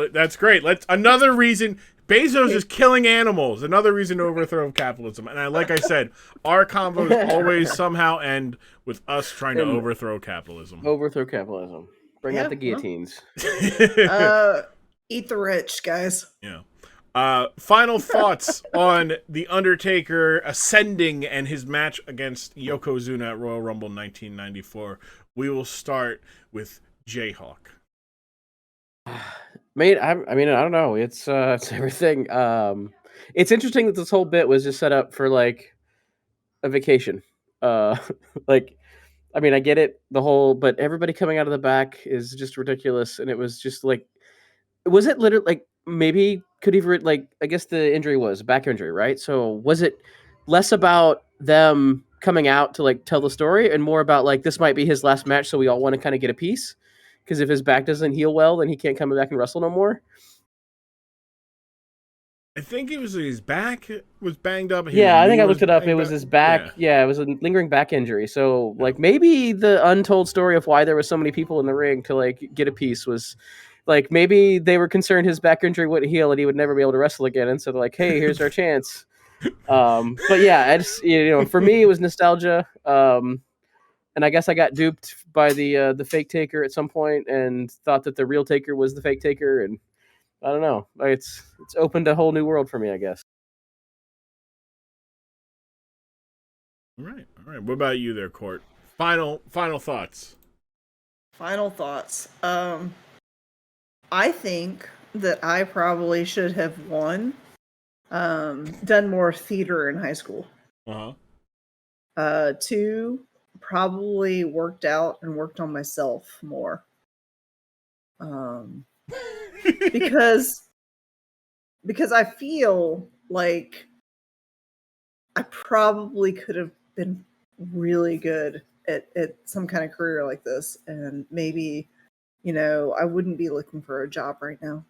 it. That's great. Another reason. Bezos is killing animals. Another reason to overthrow capitalism. And like I said, our combos always somehow end with us trying to overthrow capitalism. Bring out the guillotines. Eat the rich, guys. Yeah. Final thoughts on The Undertaker ascending and his match against Yokozuna at Royal Rumble 1994. We will start with JHawk. Mate, I mean, I don't know. It's everything. It's interesting that this whole bit was just set up for like a vacation. Like, I mean, I get it, but everybody coming out of the back is just ridiculous, and it was just like, was it literally like maybe could even like I guess the injury was a back injury, right? So was it less about them coming out to like tell the story and more about like this might be his last match, so we all want to kind of get a piece? Because if his back doesn't heal well, then he can't come back and wrestle no more. I think it was his back was banged up. Yeah, I think I looked it up. It was his back. Yeah, it was a lingering back injury. So, like, maybe the untold story of why there were so many people in the ring to, like, get a piece was, like, maybe they were concerned his back injury wouldn't heal and he would never be able to wrestle again. And so they're like, hey, here's our chance. But, yeah, I just, for me, it was nostalgia. And I guess I got duped by the fake Taker at some point and thought that the real Taker was the fake Taker, and I don't know. It's opened a whole new world for me, I guess. All right. What about you there, Court? Final thoughts. Final thoughts. I think that I probably should have done more theater in high school. 2, probably worked out and worked on myself more. Because I feel like I probably could have been really good at some kind of career like this, and maybe, I wouldn't be looking for a job right now.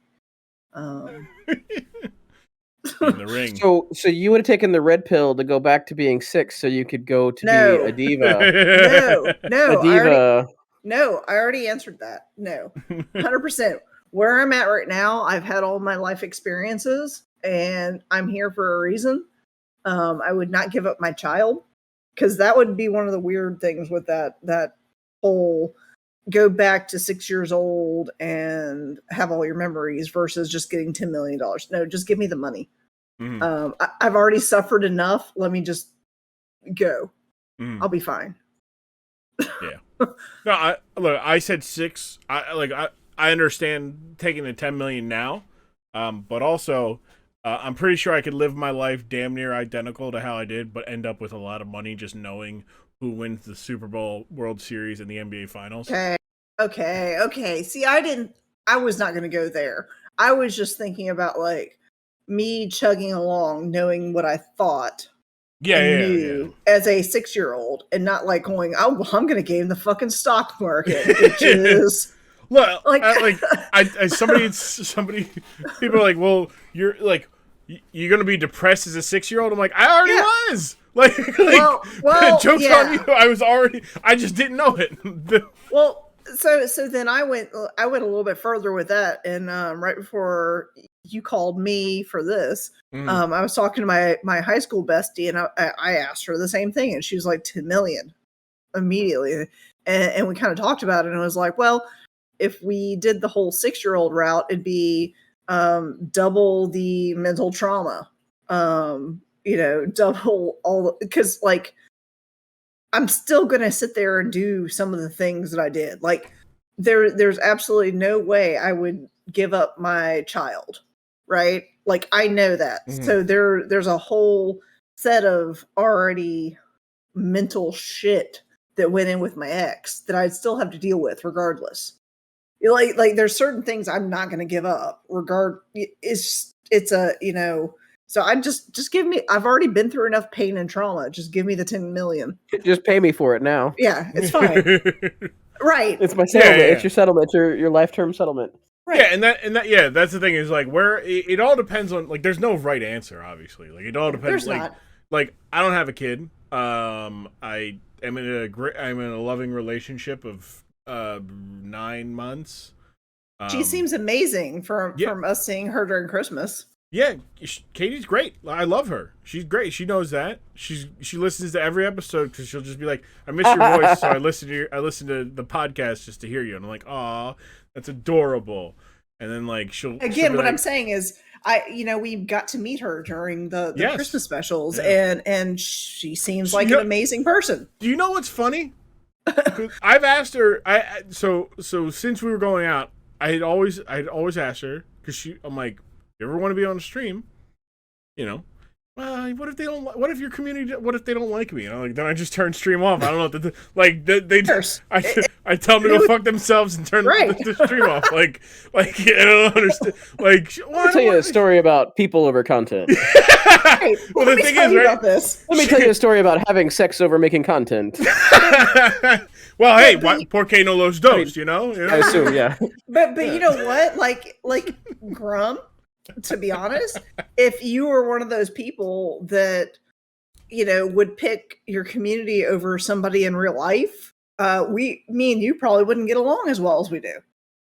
In the ring. So you would have taken the red pill to go back to being 6 so you could go to be a diva. No. A diva. I already answered that. No. 100%. Where I'm at right now, I've had all my life experiences and I'm here for a reason. I would not give up my child, because that would be one of the weird things with that whole go back to 6 years old and have all your memories versus just getting $10 million. No, just give me the money. Mm-hmm. I've already suffered enough. Let me just go. Mm-hmm. I'll be fine. Yeah. No, I said 6. I understand taking the 10 million now, but also I'm pretty sure I could live my life damn near identical to how I did, but end up with a lot of money just knowing who wins the Super Bowl, World Series, and the NBA Finals. Okay. See, I was not going to go there. I was just thinking about like me chugging along, knowing what I thought. Knew as a 6-year-old, and not like going, oh, I'm going to game the fucking stock market, which is look, somebody, people are like, well, you're going to be depressed as a 6-year-old. I'm like, I already was. Well, joke's on you. I just didn't know it. Well, so then I went a little bit further with that, and right before you called me for this. Mhm. I was talking to my high school bestie, and I asked her the same thing, and she was like 10 million immediately. And we kind of talked about it, and it was like, well, if we did the whole 6-year-old route, it'd be double the mental trauma. Double all, because like I'm still gonna sit there and do some of the things that I did. Like there's absolutely no way I would give up my child, right? Like I know that. Mhm. So there's a whole set of already mental shit that went in with my ex that I'd still have to deal with regardless. Like there's certain things I'm not going to give up it's a, so I just give me, I've already been through enough pain and trauma. Just give me the 10 million. Just pay me for it now. Yeah, it's fine. Right. It's my settlement. Yeah. It's your settlement. Your lifetime settlement. Right. Yeah, and that yeah, that's the thing is like where it all depends on, like there's no right answer obviously. Like it all depends. There's not. Like I don't have a kid. I am I'm in a loving relationship of 9 months. She seems amazing from us seeing her during Christmas. Yeah, Katie's great. I love her. She's great. She knows that. She listens to every episode because she'll just be like, "I miss your voice, so I listen to the podcast just to hear you." And I'm like, "Aw, that's adorable." And then like she'll Again, what I'm saying is, we got to meet her during the Yes. Christmas specials, Yeah. and she seems like an amazing person. Do you know what's funny? 'Cause I've asked her. So since we were going out, I'd always asked her because I'm like, you ever want to be on a stream? What if they don't? What if your community? What if they don't like me? Then I just turn stream off. I don't know. I tell them to go fuck themselves and turn the stream off. Like I don't understand. Like, I'll tell you a story about people over content. Hey, well, let the me thing tell is, you right? about this. Let me tell you a story about having sex over making content. Well, hey, por qué no los dos? You know? I assume, yeah. But you know what? Like Grum, to be honest, if you were one of those people that would pick your community over somebody in real life, me and you probably wouldn't get along as well as we do.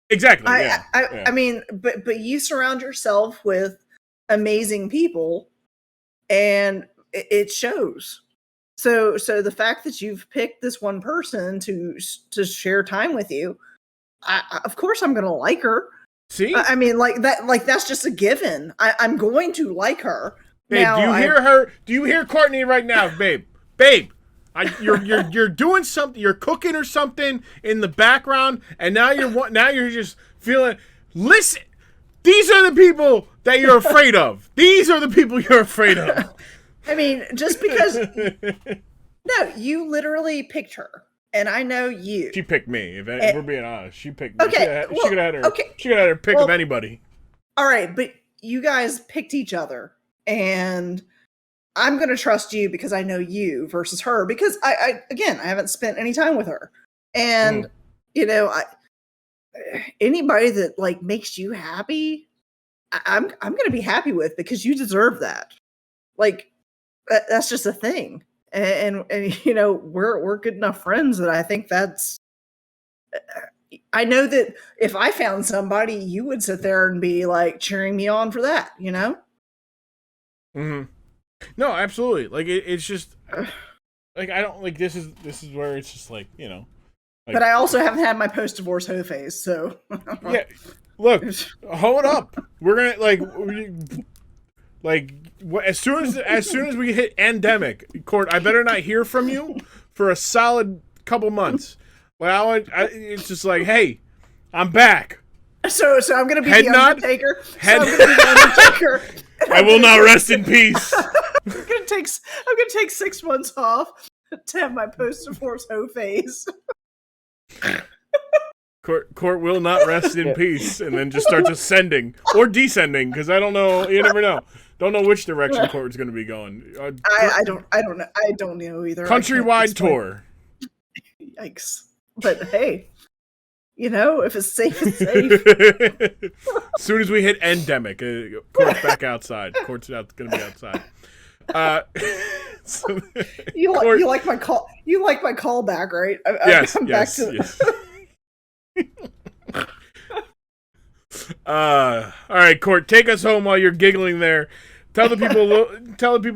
Exactly. I mean, but you surround yourself with amazing people, and it shows. So the fact that you've picked this one person to share time with you, of course I'm going to like her. See, I mean, like that's just a given. I'm going to like her. Babe, now, do you hear her? Do you hear Courtney right now, babe? Babe, you're doing something. You're cooking or something in the background, and now you're just feeling. Listen, these are the people that you're afraid of. These are the people you're afraid of. I mean, just because. No, you literally picked her, and I know you. She picked me. If we're being honest, she picked me. Okay, She could have had her. Okay. She could have had her pick of anybody. All right, but you guys picked each other, and I'm going to trust you because I know you versus her, because I haven't spent any time with her, and anybody that like makes you happy, I'm going to be happy with, because you deserve that. Like that's just a thing, and we're good enough friends that I think that's. I know that if I found somebody, you would sit there and be like cheering me on for that, Mm-hmm. No, absolutely. Like it's just like I don't like this is where it's just like like, but I also haven't had my post-divorce hoe phase, so yeah. Look, hold up. We're gonna as soon as we hit endemic, Court, I better not hear from you for a solid couple months. Well, it's just like, hey, I'm back. So I'm gonna be Head the nod? Undertaker. Head- So I'm gonna be the Undertaker. I will not rest in peace. I'm gonna take 6 months off to have my post-divorce hoe phase. Court will not rest in peace, and then just starts ascending or descending, because I don't know. You never know. Don't know which direction Court's going to be going. I don't know. I don't know either. Countrywide tour. Yikes! But hey, if it's safe, it's safe. As soon as we hit endemic, Court's back outside. Court's going to be outside. So, you like my call? You like my callback, right? Yes. Back to yes. All right, Court, take us home while you're giggling there. Tell the people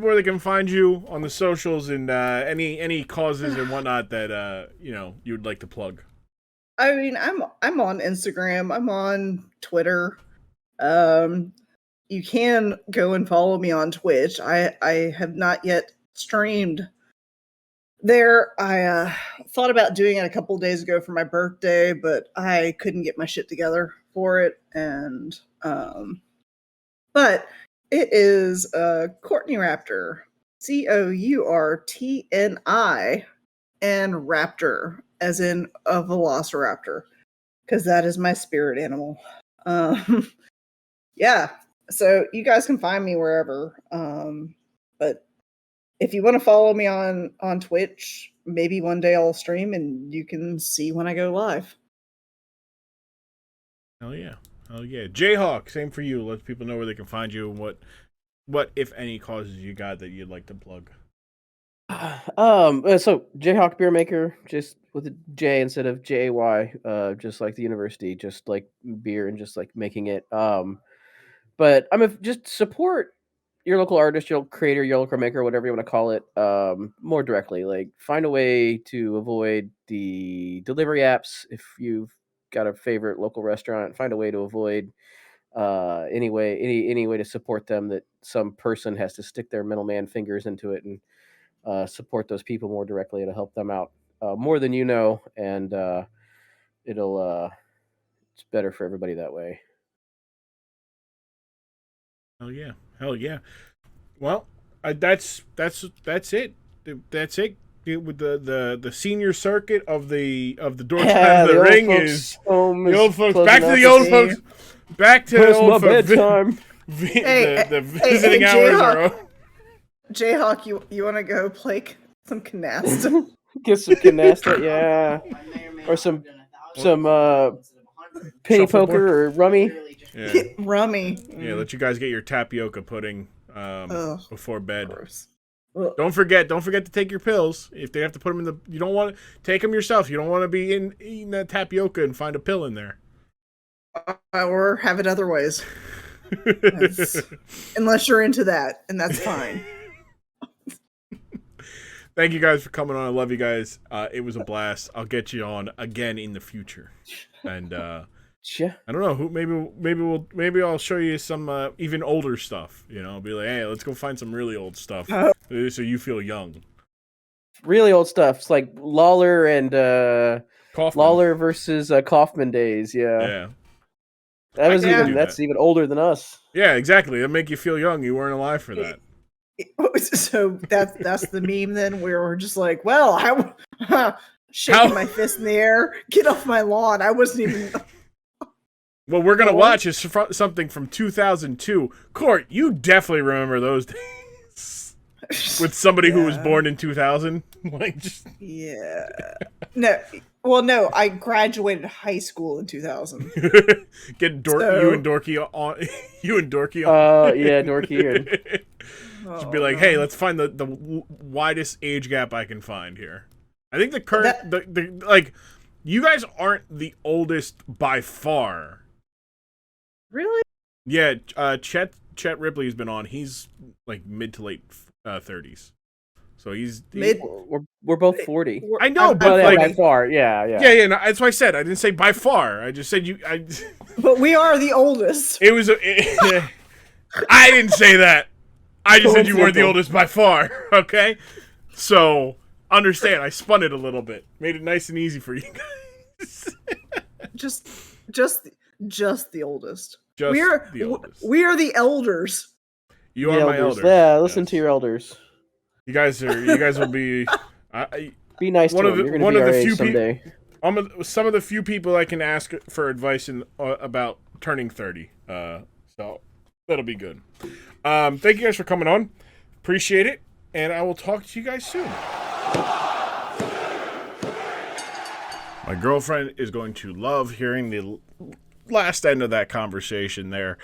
where they can find you on the socials and any causes and whatnot that you would like to plug. I mean, I'm on Instagram. I'm on Twitter. You can go and follow me on Twitch. I have not yet streamed there. I thought about doing it a couple of days ago for my birthday, but I couldn't get my shit together for it. And but it is CourtniRaptor, CourtNI, and Raptor, as in a velociraptor, because that is my spirit animal. Yeah, so you guys can find me wherever. But if you want to follow me on Twitch, maybe one day I'll stream and you can see when I go live. Hell yeah. JHawk, same for you. Let people know where they can find you and what if any causes you got that you'd like to plug. So JHawkBeerMaker, just with a J instead of JAY, just like the university, just like beer and just like making it. But just support your local artist, your local creator, your local maker, whatever you want to call it, more directly. Like, find a way to avoid the delivery apps. If you've got a favorite local restaurant, find a way to avoid any way to support them that some person has to stick their middleman fingers into it, and support those people more directly. It'll help them out more than you know, and it's better for everybody that way. Hell yeah. Well, that's it. That's it. With the senior circuit of the Dork Side of the Ring is the old folks. Back to the old folks. Back to the old folks. Bedtime. The visiting hours are. JHawk, you want to go play some canasta? Get some canasta, yeah, or some penny poker or rummy. Yeah. Rummy. Yeah, let you guys get your tapioca pudding before bed. Gross. Don't forget to take your pills. If they have to put them in you don't want to take them yourself. You don't want to be eating that tapioca and find a pill in there. Or have it other ways. Unless you're into that, and that's fine. Thank you guys for coming on. I love you guys. It was a blast. I'll get you on again in the future. And yeah. I don't know. Maybe I'll show you some even older stuff. I'll be like, hey, let's go find some really old stuff so you feel young. Really old stuff. It's like Lawler and Kaufman. Lawler versus Kaufman days. Yeah. That's even older than us. Yeah, exactly. It'll make you feel young. You weren't alive for that. So that's the meme then, where we're just like, well, shaking my fist in the air, get off my lawn. I wasn't even. What we're gonna watch is something from 2002. Court, you definitely remember those days with somebody who was born in 2000. Yeah. No. Well, no. I graduated high school in 2000. Get you and Dorky on. You and Dorky on. Yeah, Dorky. And... Just be like, hey, let's find the widest age gap I can find here. I think the current you guys aren't the oldest by far. Really? Yeah, Chet Ripley's been on. He's like mid to late 30s. So he's mid. We're both 40. I know, but by far, yeah. No, that's why I said I didn't say by far. I just said you. But we are the oldest. It was. I didn't say that. I just said you weren't the oldest by far. Okay, so understand. I spun it a little bit, made it nice and easy for you guys. just the oldest. We are the elders. You are my elders. Yeah, listen to your elders. You guys will be. Be nice to them. You're going to be our age someday. Some of the few people I can ask for advice about turning 30. So that'll be good. Thank you guys for coming on. Appreciate it, and I will talk to you guys soon. My girlfriend is going to love hearing the last end of that conversation there.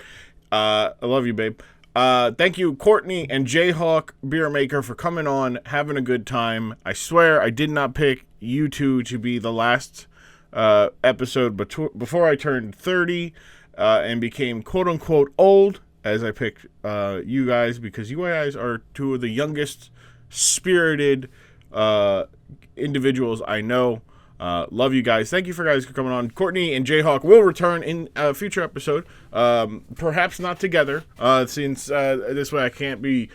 I love you, babe. Thank you, Courtney and JHawkBeerMaker, for coming on, having a good time. I swear I did not pick you two to be the last episode before I turned 30. and became quote-unquote old, as I picked you guys, because you guys are two of the youngest spirited individuals I know. Love you guys. Thank you for coming on. Courtney and JHawk will return in a future episode. Perhaps not together, since this way I can't be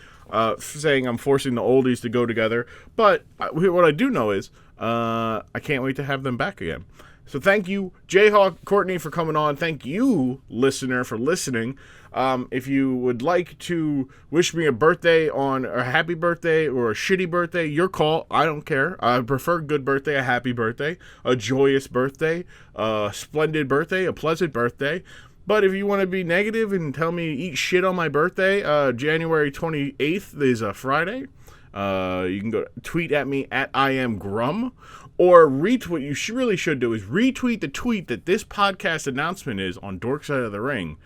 saying I'm forcing the oldies to go together. But what I do know is I can't wait to have them back again. So thank you, JHawk, Courtney, for coming on. Thank you, listener, for listening. If you would like to wish me a birthday or a happy birthday or a shitty birthday, your call. I don't care. I prefer good birthday, a happy birthday, a joyous birthday, a splendid birthday, a pleasant birthday. But if you want to be negative and tell me eat shit on my birthday, January 28th is a Friday. You can go tweet at me at IamGrum, or retweet. You really should do is retweet the tweet that this podcast announcement is on Dork Side of the Ring.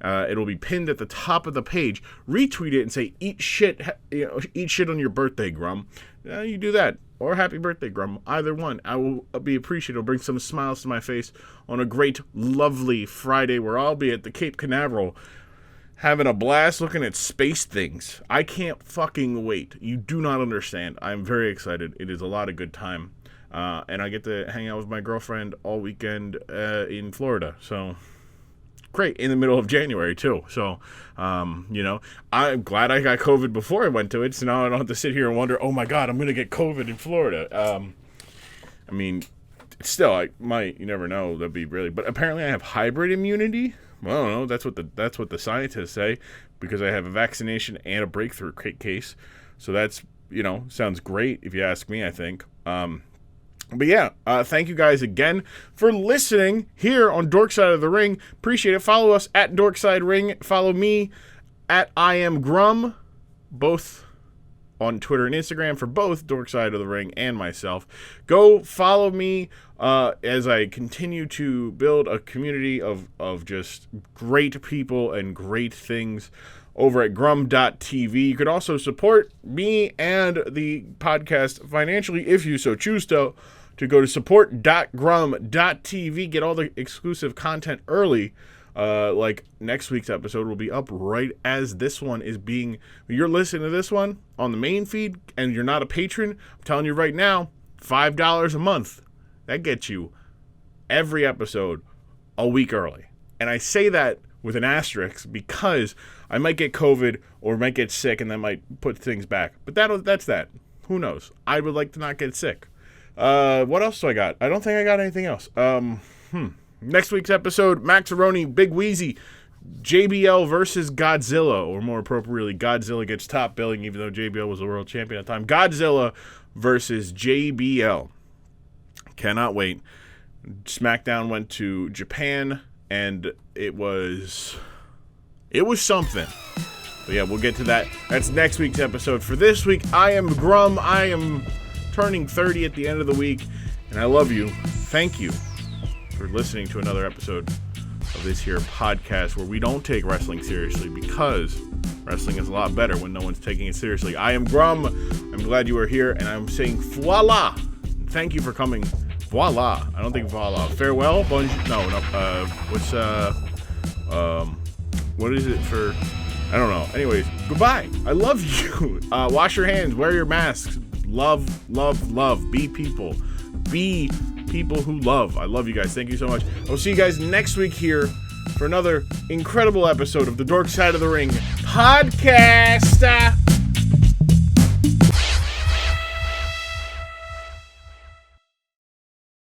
It'll be pinned at the top of the page. Retweet it and say eat shit on your birthday, Grum. You do that, or happy birthday, Grum. Either one, I will be appreciative. It'll bring some smiles to my face on a great, lovely Friday where I'll be at the Cape Canaveral having a blast looking at space things. I can't fucking wait. You do not understand. I'm very excited. It is a lot of good time. And I get to hang out with my girlfriend all weekend in Florida. So, great. In the middle of January, too. So, I'm glad I got COVID before I went to it. So now I don't have to sit here and wonder, oh my God, I'm going to get COVID in Florida. Still, I might. You never know. That'd be really. But apparently I have hybrid immunity. Well, I don't know. That's what the scientists say, because I have a vaccination and a breakthrough case. So that's, sounds great if you ask me, I think. But yeah, thank you guys again for listening here on Dork Side of the Ring. Appreciate it. Follow us at Dorkside Ring. Follow me at IamGrum, both on Twitter and Instagram for both Dork Side of the Ring and myself. Go follow me as I continue to build a community of just great people and great things over at grum.tv. You could also support me and the podcast financially if you so choose to go to support.grum.tv. Get all the exclusive content early. Like next week's episode will be up right as this one is being. You're listening to this one on the main feed and you're not a patron. I'm telling you right now, $5 a month. That gets you every episode a week early. And I say that with an asterisk because I might get COVID or might get sick and that might put things back. But that's that. Who knows? I would like to not get sick. What else do I got? I don't think I got anything else. Next week's episode, Maxaroni, Big Wheezy, JBL versus Godzilla, or more appropriately, Godzilla gets top billing, even though JBL was the world champion at the time. Godzilla versus JBL. Cannot wait. SmackDown went to Japan, and it was something. But yeah, we'll get to that. That's next week's episode. For this week, I am Grum. I am turning 30 at the end of the week, and I love you. Thank you for listening to another episode of this here podcast where we don't take wrestling seriously, because wrestling is a lot better when no one's taking it seriously. I am Grum. I'm glad you are here, and I'm saying voila. Thank you for coming. Voila. I don't think voila. Farewell. What is it for? I don't know. Anyways, goodbye. I love you. Wash your hands. Wear your masks. Love, love, love. Be people. Be people who love. I love you guys. Thank you so much. I'll see you guys next week here for another incredible episode of the Dork Side of the Ring podcast.